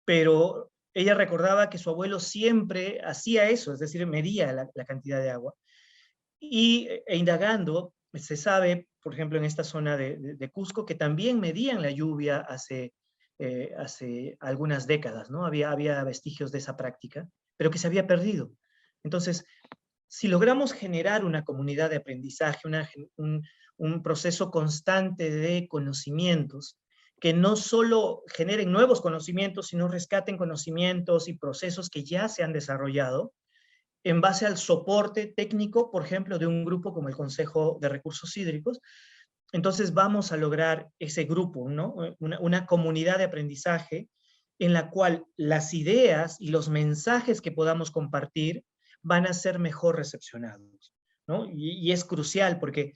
pero ella recordaba que su abuelo siempre hacía eso, es decir, medía la cantidad de agua. E indagando, se sabe, por ejemplo, en esta zona de Cusco, que también medían la lluvia hace algunas décadas, ¿no? Había vestigios de esa práctica, pero que se había perdido. Entonces, si logramos generar una comunidad de aprendizaje, un proceso constante de conocimientos, que no solo generen nuevos conocimientos, sino rescaten conocimientos y procesos que ya se han desarrollado, en base al soporte técnico, por ejemplo, de un grupo como el Consejo de Recursos Hídricos, entonces vamos a lograr ese grupo, ¿no? Una comunidad de aprendizaje en la cual las ideas y los mensajes que podamos compartir van a ser mejor recepcionados, ¿no? Y es crucial porque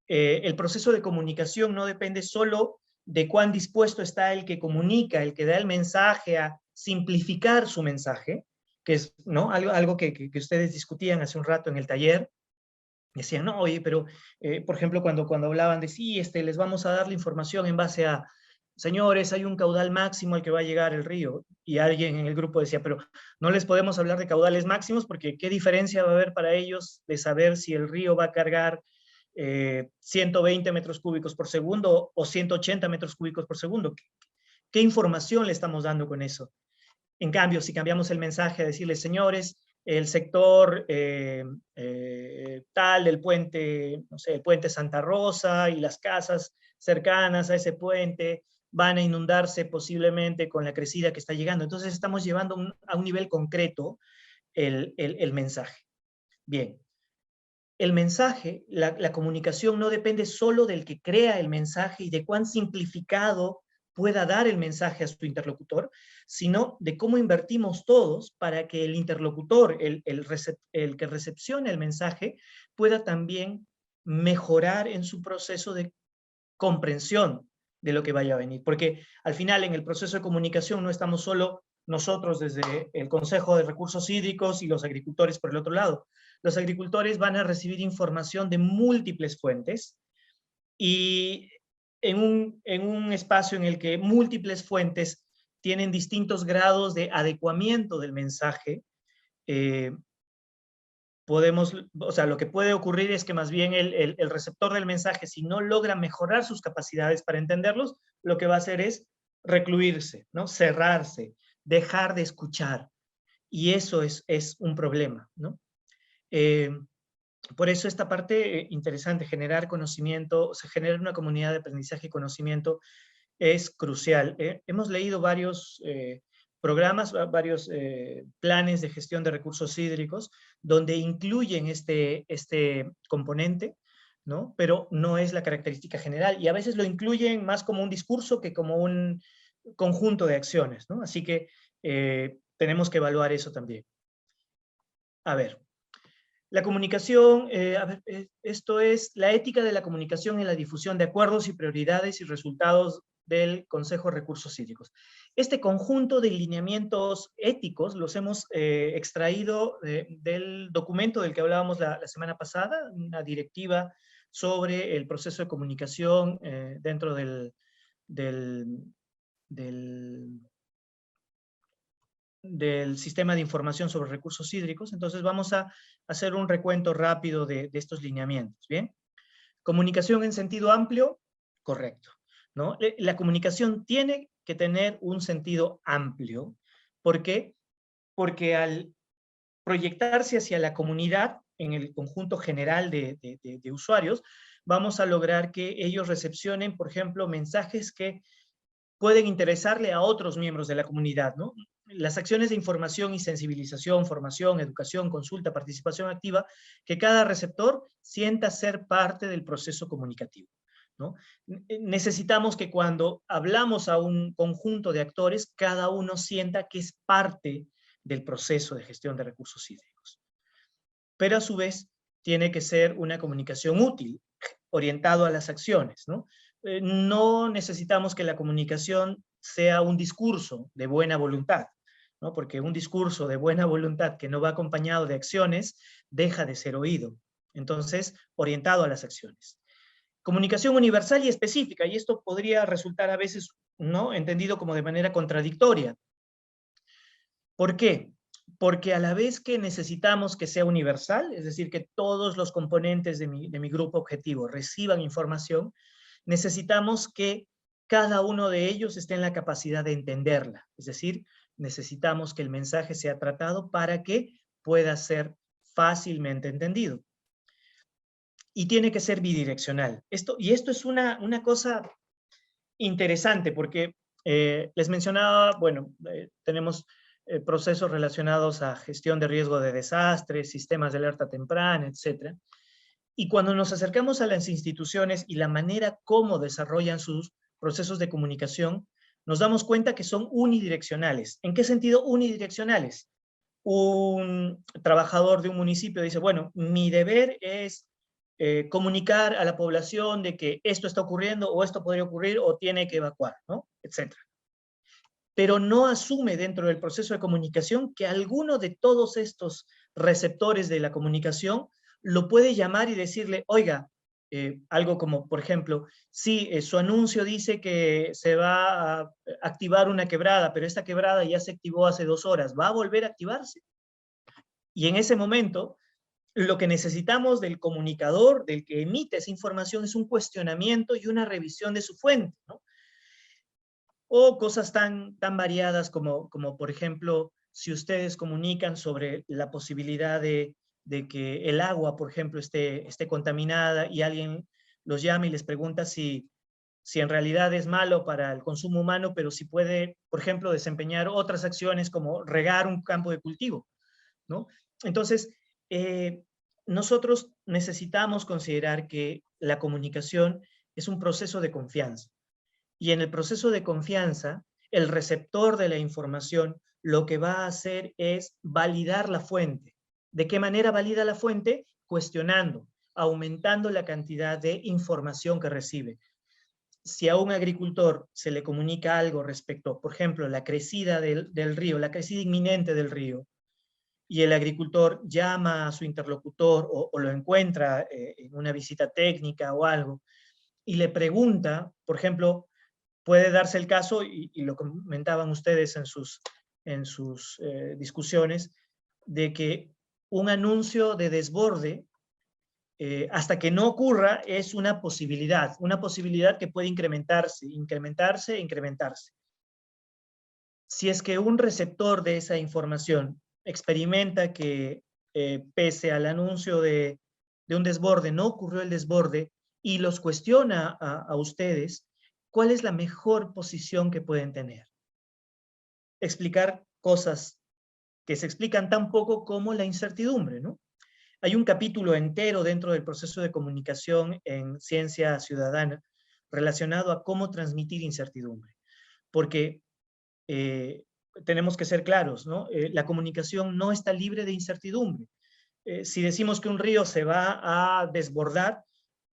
el proceso de comunicación no depende solo de cuán dispuesto está el que comunica, el que da el mensaje a simplificar su mensaje, que es, ¿no? algo que ustedes discutían hace un rato en el taller. Decían, no, oye, pero, por ejemplo, cuando hablaban de, sí, les vamos a dar la información en base a, señores, hay un caudal máximo al que va a llegar el río, y alguien en el grupo decía, pero no les podemos hablar de caudales máximos, porque ¿qué diferencia va a haber para ellos de saber si el río va a cargar 120 metros cúbicos por segundo o 180 metros cúbicos por segundo? ¿Qué información le estamos dando con eso? En cambio, si cambiamos el mensaje a decirles, señores, el sector tal del puente, no sé, el puente Santa Rosa y las casas cercanas a ese puente van a inundarse posiblemente con la crecida que está llegando. Entonces estamos llevando a un nivel concreto el mensaje. Bien, el mensaje, la comunicación no depende solo del que crea el mensaje y de cuán simplificado pueda dar el mensaje a su interlocutor, sino de cómo invertimos todos para que el interlocutor, el que recepcione el mensaje, pueda también mejorar en su proceso de comprensión de lo que vaya a venir. Porque al final en el proceso de comunicación no estamos solo nosotros desde el Consejo de Recursos Hídricos y los agricultores por el otro lado. Los agricultores van a recibir información de múltiples fuentes y en un espacio en el que múltiples fuentes tienen distintos grados de adecuamiento del mensaje, lo que puede ocurrir es que más bien el receptor del mensaje, si no logra mejorar sus capacidades para entenderlos, lo que va a hacer es recluirse, ¿no? Cerrarse, dejar de escuchar. Y eso es un problema, ¿no? Por eso esta parte interesante, generar conocimiento, o sea, generar una comunidad de aprendizaje y conocimiento es crucial. Hemos leído varios programas, varios planes de gestión de recursos hídricos, donde incluyen este componente, ¿no? Pero no es la característica general, y a veces lo incluyen más como un discurso que como un conjunto de acciones, ¿no? Así que tenemos que evaluar eso también. A ver, La comunicación, esto es la ética de la comunicación en la difusión de acuerdos y prioridades y resultados del Consejo de Recursos Hídricos. Este conjunto de lineamientos éticos los hemos extraído del documento del que hablábamos la semana pasada, una directiva sobre el proceso de comunicación dentro del sistema de información sobre recursos hídricos. Entonces vamos a hacer un recuento rápido de estos lineamientos, ¿bien? Comunicación en sentido amplio, correcto, ¿no? La comunicación tiene que tener un sentido amplio. ¿Por qué? Porque al proyectarse hacia la comunidad, en el conjunto general de usuarios, vamos a lograr que ellos recepcionen, por ejemplo, mensajes que pueden interesarle a otros miembros de la comunidad, ¿no? Las acciones de información y sensibilización, formación, educación, consulta, participación activa, que cada receptor sienta ser parte del proceso comunicativo, ¿no? Necesitamos que cuando hablamos a un conjunto de actores, cada uno sienta que es parte del proceso de gestión de recursos hídricos. Pero a su vez, tiene que ser una comunicación útil, orientado a las acciones, ¿no? No necesitamos que la comunicación sea un discurso de buena voluntad, ¿no? Porque un discurso de buena voluntad que no va acompañado de acciones deja de ser oído. Entonces, orientado a las acciones. Comunicación universal y específica, y esto podría resultar a veces, ¿no?, entendido como de manera contradictoria. ¿Por qué? Porque a la vez que necesitamos que sea universal, es decir, que todos los componentes de mi grupo objetivo reciban información, necesitamos que cada uno de ellos esté en la capacidad de entenderla. Es decir, necesitamos que el mensaje sea tratado para que pueda ser fácilmente entendido. Y tiene que ser bidireccional. Esto es una cosa interesante porque les mencionaba, bueno, tenemos procesos relacionados a gestión de riesgo de desastres, sistemas de alerta temprana, etc. Y cuando nos acercamos a las instituciones y la manera como desarrollan sus procesos de comunicación, nos damos cuenta que son unidireccionales. ¿En qué sentido unidireccionales? Un trabajador de un municipio dice, bueno, mi deber es comunicar a la población de que esto está ocurriendo, o esto podría ocurrir, o tiene que evacuar, ¿no? Etcétera. Pero no asume dentro del proceso de comunicación que alguno de todos estos receptores de la comunicación lo puede llamar y decirle, oiga, algo como, por ejemplo, sí, su anuncio dice que se va a activar una quebrada, pero esta quebrada ya se activó hace 2 horas, ¿va a volver a activarse? Y en ese momento, lo que necesitamos del comunicador, del que emite esa información, es un cuestionamiento y una revisión de su fuente, ¿no? O cosas tan variadas como por ejemplo, si ustedes comunican sobre la posibilidad de que el agua, por ejemplo, esté contaminada y alguien los llama y les pregunta si en realidad es malo para el consumo humano, pero si puede, por ejemplo, desempeñar otras acciones como regar un campo de cultivo, ¿no? Entonces, nosotros necesitamos considerar que la comunicación es un proceso de confianza. Y en el proceso de confianza, el receptor de la información lo que va a hacer es validar la fuente. ¿De qué manera valida la fuente? Cuestionando, aumentando la cantidad de información que recibe. Si a un agricultor se le comunica algo respecto, por ejemplo, la crecida del río, la crecida inminente del río, y el agricultor llama a su interlocutor o lo encuentra en una visita técnica o algo, y le pregunta, por ejemplo, puede darse el caso, y lo comentaban ustedes en sus discusiones, de que un anuncio de desborde, hasta que no ocurra, es una posibilidad que puede incrementarse. Si es que un receptor de esa información experimenta que pese al anuncio de un desborde, no ocurrió el desborde, y los cuestiona a ustedes, ¿cuál es la mejor posición que pueden tener? Explicar cosas que se explican tan poco como la incertidumbre, ¿no? Hay un capítulo entero dentro del proceso de comunicación en Ciencia Ciudadana relacionado a cómo transmitir incertidumbre. Porque tenemos que ser claros, ¿no? La comunicación no está libre de incertidumbre. si decimos que un río se va a desbordar,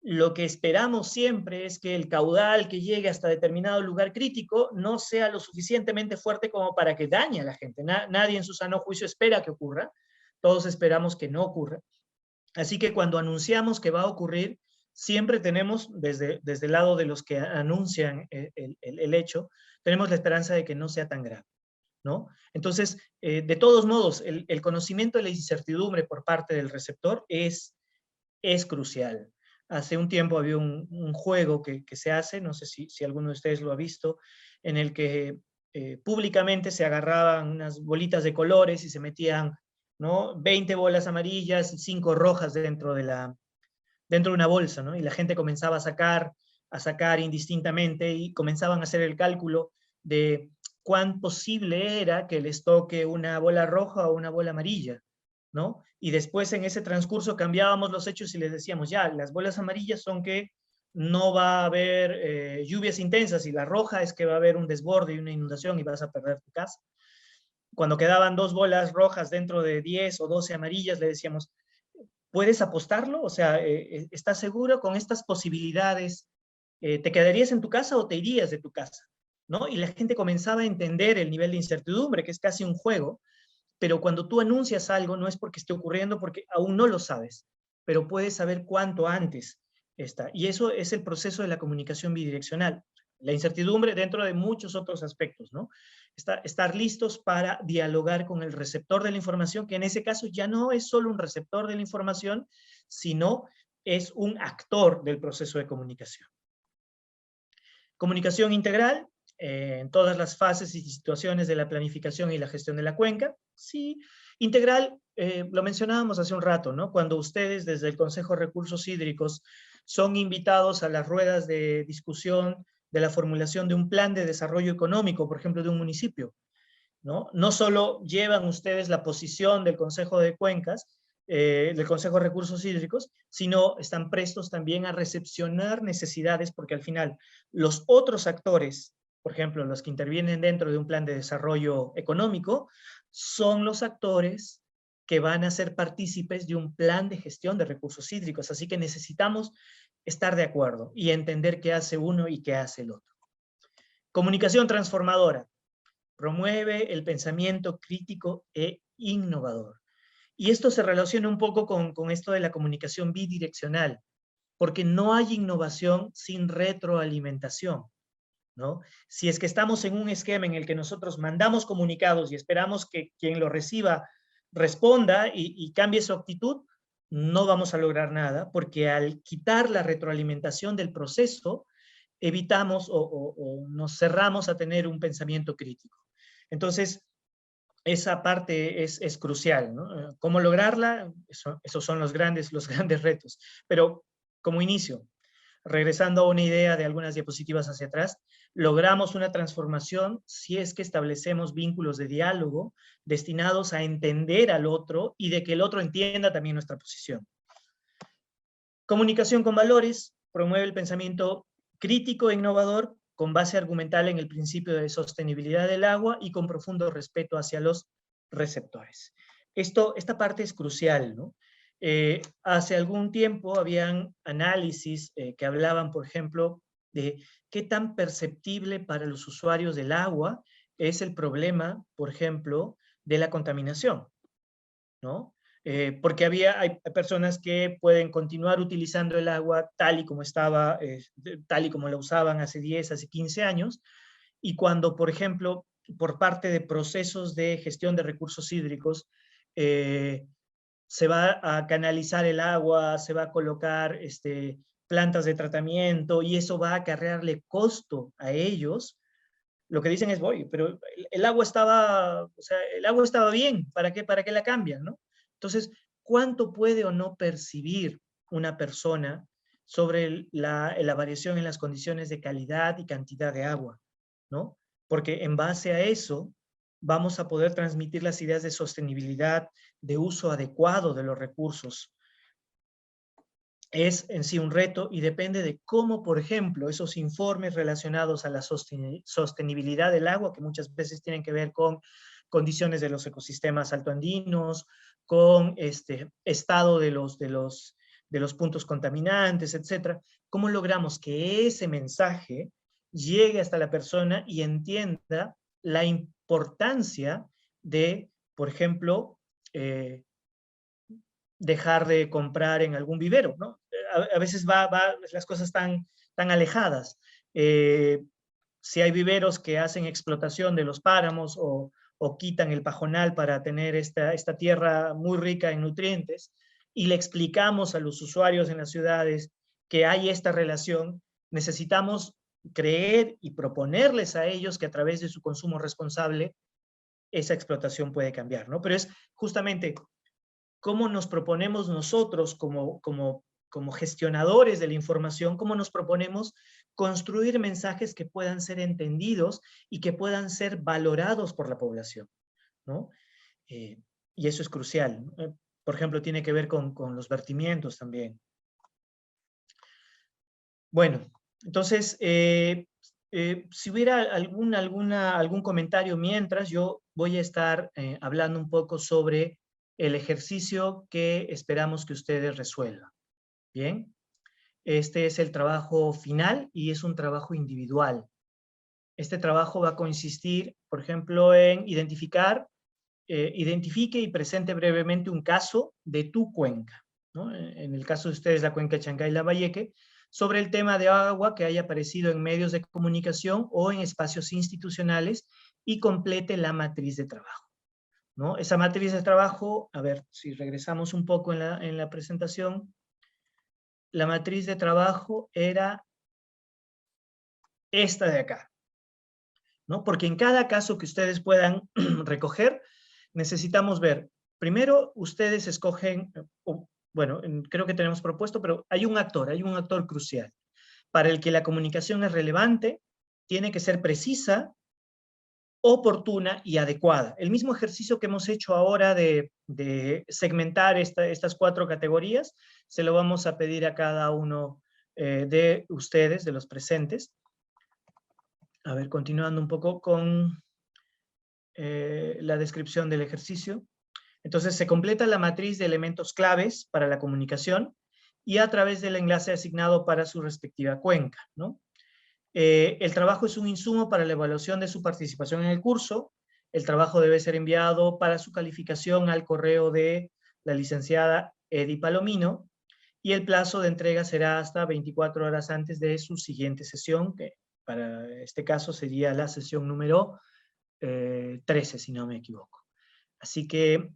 lo que esperamos siempre es que el caudal que llegue hasta determinado lugar crítico no sea lo suficientemente fuerte como para que dañe a la gente. Nadie en su sano juicio espera que ocurra. Todos esperamos que no ocurra. Así que cuando anunciamos que va a ocurrir, siempre tenemos, desde el lado de los que anuncian el hecho, tenemos la esperanza de que no sea tan grave, ¿no? Entonces, de todos modos, el conocimiento de la incertidumbre por parte del receptor es crucial. Hace un tiempo había un juego que se hace, no sé si alguno de ustedes lo ha visto, en el que públicamente se agarraban unas bolitas de colores y se metían, ¿no?, 20 bolas amarillas y 5 rojas dentro de una bolsa, ¿no? Y la gente comenzaba a sacar indistintamente y comenzaban a hacer el cálculo de cuán posible era que les toque una bola roja o una bola amarilla, ¿no? Y después en ese transcurso cambiábamos los hechos y les decíamos, ya, las bolas amarillas son que no va a haber lluvias intensas, y la roja es que va a haber un desborde y una inundación y vas a perder tu casa. Cuando quedaban 2 bolas rojas dentro de 10 o 12 amarillas, le decíamos, ¿puedes apostarlo? O sea, ¿estás seguro con estas posibilidades? ¿Te quedarías en tu casa o te irías de tu casa? ¿No? Y la gente comenzaba a entender el nivel de incertidumbre, que es casi un juego, pero cuando tú anuncias algo no es porque esté ocurriendo, porque aún no lo sabes, pero puedes saber cuánto antes está. Y eso es el proceso de la comunicación bidireccional. La incertidumbre dentro de muchos otros aspectos, ¿no? Estar listos para dialogar con el receptor de la información, que en ese caso ya no es solo un receptor de la información, sino es un actor del proceso de comunicación. Comunicación integral, en todas las fases y situaciones de la planificación y la gestión de la cuenca. Sí, integral, lo mencionábamos hace un rato, ¿no? Cuando ustedes desde el Consejo de Recursos Hídricos son invitados a las ruedas de discusión de la formulación de un plan de desarrollo económico, por ejemplo, de un municipio, ¿no? No solo llevan ustedes la posición del Consejo de Cuencas, del Consejo de Recursos Hídricos, sino están prestos también a recepcionar necesidades, porque al final los otros actores, por ejemplo, los que intervienen dentro de un plan de desarrollo económico, son los actores que van a ser partícipes de un plan de gestión de recursos hídricos. Así que necesitamos estar de acuerdo y entender qué hace uno y qué hace el otro. Comunicación transformadora. Promueve el pensamiento crítico e innovador. Y esto se relaciona un poco con esto de la comunicación bidireccional, porque no hay innovación sin retroalimentación, ¿no? Si es que estamos en un esquema en el que nosotros mandamos comunicados y esperamos que quien lo reciba responda y cambie su actitud, no vamos a lograr nada, porque al quitar la retroalimentación del proceso, evitamos o nos cerramos a tener un pensamiento crítico. Entonces, esa parte es crucial, ¿no? ¿Cómo lograrla? Esos son los grandes retos. Pero como inicio, regresando a una idea de algunas diapositivas hacia atrás, logramos una transformación si es que establecemos vínculos de diálogo destinados a entender al otro y de que el otro entienda también nuestra posición. Comunicación con valores promueve el pensamiento crítico e innovador con base argumental en el principio de sostenibilidad del agua y con profundo respeto hacia los receptores. Esta parte es crucial, ¿no? Hace algún tiempo habían análisis que hablaban, por ejemplo, de qué tan perceptible para los usuarios del agua es el problema, por ejemplo, de la contaminación, ¿no? Porque hay personas que pueden continuar utilizando el agua tal y como estaba, tal y como la usaban hace 10, hace 15 años, y cuando, por ejemplo, por parte de procesos de gestión de recursos hídricos, se va a canalizar el agua, se va a colocar plantas de tratamiento, y eso va a acarrearle costo a ellos, lo que dicen es, voy, pero el agua estaba bien, ¿para qué la cambian, no? Entonces, ¿cuánto puede o no percibir una persona sobre la variación en las condiciones de calidad y cantidad de agua, ¿no? Porque en base a eso vamos a poder transmitir las ideas de sostenibilidad, de uso adecuado de los recursos. Es en sí un reto y depende de cómo, por ejemplo, esos informes relacionados a la sostenibilidad del agua, que muchas veces tienen que ver con condiciones de los ecosistemas altoandinos, con estado de los puntos contaminantes, etc. ¿Cómo logramos que ese mensaje llegue hasta la persona y entienda la importancia de, por ejemplo, dejar de comprar en algún vivero, ¿no? A veces las cosas tan alejadas. Si hay viveros que hacen explotación de los páramos o quitan el pajonal para tener esta tierra muy rica en nutrientes, y le explicamos a los usuarios en las ciudades que hay esta relación, necesitamos creer y proponerles a ellos que a través de su consumo responsable esa explotación puede cambiar, ¿no? Pero es justamente cómo nos proponemos nosotros como gestionadores de la información, cómo nos proponemos construir mensajes que puedan ser entendidos y que puedan ser valorados por la población, ¿no? Y eso es crucial, ¿no? Por ejemplo, tiene que ver con los vertimientos también. Bueno, entonces, si hubiera algún comentario mientras, yo voy a estar hablando un poco sobre el ejercicio que esperamos que ustedes resuelvan. Bien, este es el trabajo final y es un trabajo individual. Este trabajo va a consistir, por ejemplo, en identifique y presente brevemente un caso de tu cuenca, ¿no? En el caso de ustedes, la cuenca Chancay-Lambayeque, sobre el tema de agua que haya aparecido en medios de comunicación o en espacios institucionales y complete la matriz de trabajo, ¿no? Esa matriz de trabajo, a ver, si regresamos un poco en la presentación, la matriz de trabajo era esta de acá, ¿no? Porque en cada caso que ustedes puedan recoger, necesitamos ver, primero ustedes escogen, bueno, creo que tenemos propuesto, pero hay un actor crucial, para el que la comunicación es relevante, tiene que ser precisa, oportuna y adecuada. El mismo ejercicio que hemos hecho ahora de segmentar estas 4 categorías, se lo vamos a pedir a cada uno de ustedes, de los presentes. A ver, continuando un poco con la descripción del ejercicio. Entonces se completa la matriz de elementos claves para la comunicación y a través del enlace asignado para su respectiva cuenca, ¿no? El trabajo es un insumo para la evaluación de su participación en el curso. El trabajo debe ser enviado para su calificación al correo de la licenciada Edi Palomino y el plazo de entrega será hasta 24 horas antes de su siguiente sesión, que para este caso sería la sesión número 13, si no me equivoco. Así que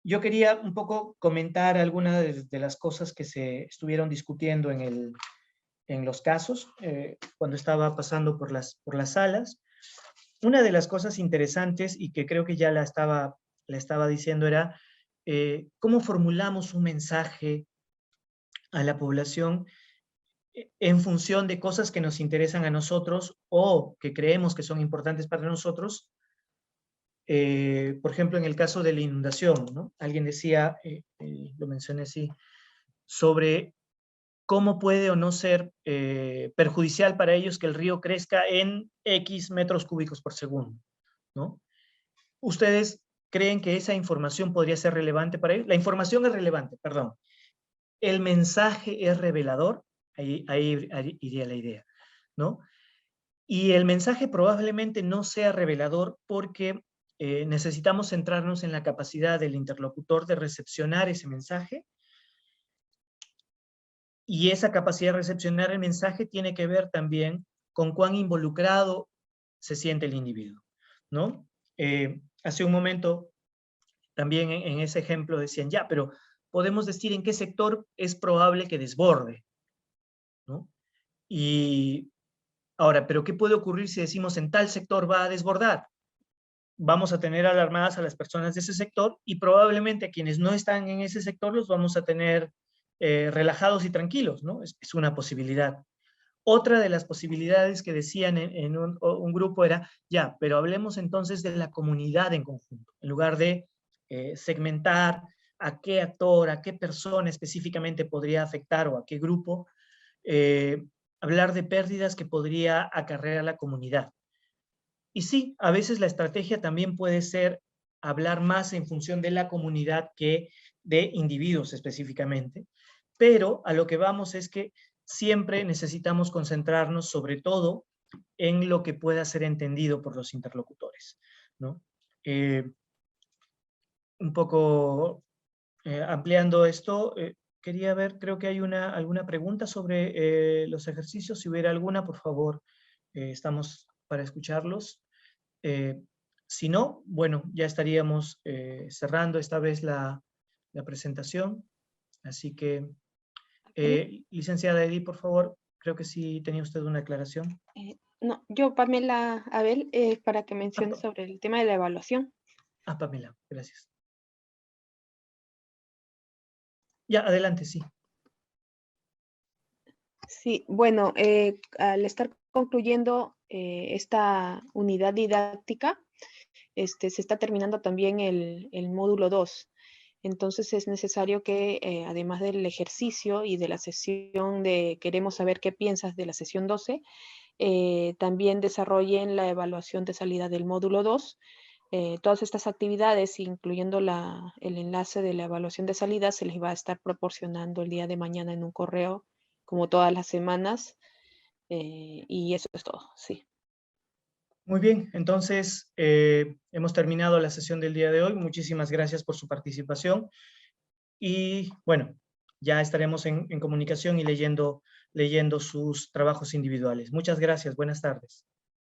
yo quería un poco comentar algunas de las cosas que se estuvieron discutiendo en los casos, cuando estaba pasando por las salas. Una de las cosas interesantes, y que creo que ya la estaba diciendo, era cómo formulamos un mensaje a la población en función de cosas que nos interesan a nosotros o que creemos que son importantes para nosotros. Por ejemplo, en el caso de la inundación, ¿no? Alguien decía, lo mencioné así, sobre cómo puede o no ser perjudicial para ellos que el río crezca en X metros cúbicos por segundo, ¿no? ¿Ustedes creen que esa información podría ser relevante para ellos? La información es relevante, perdón. El mensaje es revelador, ahí iría la idea, ¿no? Y el mensaje probablemente no sea revelador porque necesitamos centrarnos en la capacidad del interlocutor de recepcionar ese mensaje, y esa capacidad de recepcionar el mensaje tiene que ver también con cuán involucrado se siente el individuo, ¿no? Hace un momento también en ese ejemplo decían, ya, pero podemos decir en qué sector es probable que desborde, ¿no? Y ahora, ¿pero qué puede ocurrir si decimos en tal sector va a desbordar? Vamos a tener alarmadas a las personas de ese sector y probablemente a quienes no están en ese sector los vamos a tener relajados y tranquilos, ¿no? Es una posibilidad. Otra de las posibilidades que decían en un grupo era, ya, pero hablemos entonces de la comunidad en conjunto, en lugar de segmentar a qué actor, a qué persona específicamente podría afectar o a qué grupo, hablar de pérdidas que podría acarrear a la comunidad. Y sí, a veces la estrategia también puede ser hablar más en función de la comunidad que de individuos específicamente, pero a lo que vamos es que siempre necesitamos concentrarnos sobre todo en lo que pueda ser entendido por los interlocutores, ¿no? Un poco ampliando esto, quería ver, creo que hay alguna pregunta sobre los ejercicios. Si hubiera alguna, por favor, estamos para escucharlos. Si no, bueno, ya estaríamos cerrando esta vez la presentación. Así que, licenciada Edith, por favor, creo que sí tenía usted una aclaración. No, yo, Pamela Abel, para que mencione sobre el tema de la evaluación. Pamela, gracias. Ya, adelante, sí. Sí, bueno, al estar concluyendo esta unidad didáctica, se está terminando también el módulo 2. Entonces es necesario que, además del ejercicio y de la sesión de queremos saber qué piensas de la sesión 12, también desarrollen la evaluación de salida del módulo 2. Todas estas actividades, incluyendo el enlace de la evaluación de salida, se les va a estar proporcionando el día de mañana en un correo, como todas las semanas, y eso es todo, sí. Muy bien, entonces hemos terminado la sesión del día de hoy. Muchísimas gracias por su participación. Y bueno, ya estaremos en comunicación y leyendo sus trabajos individuales. Muchas gracias, buenas tardes.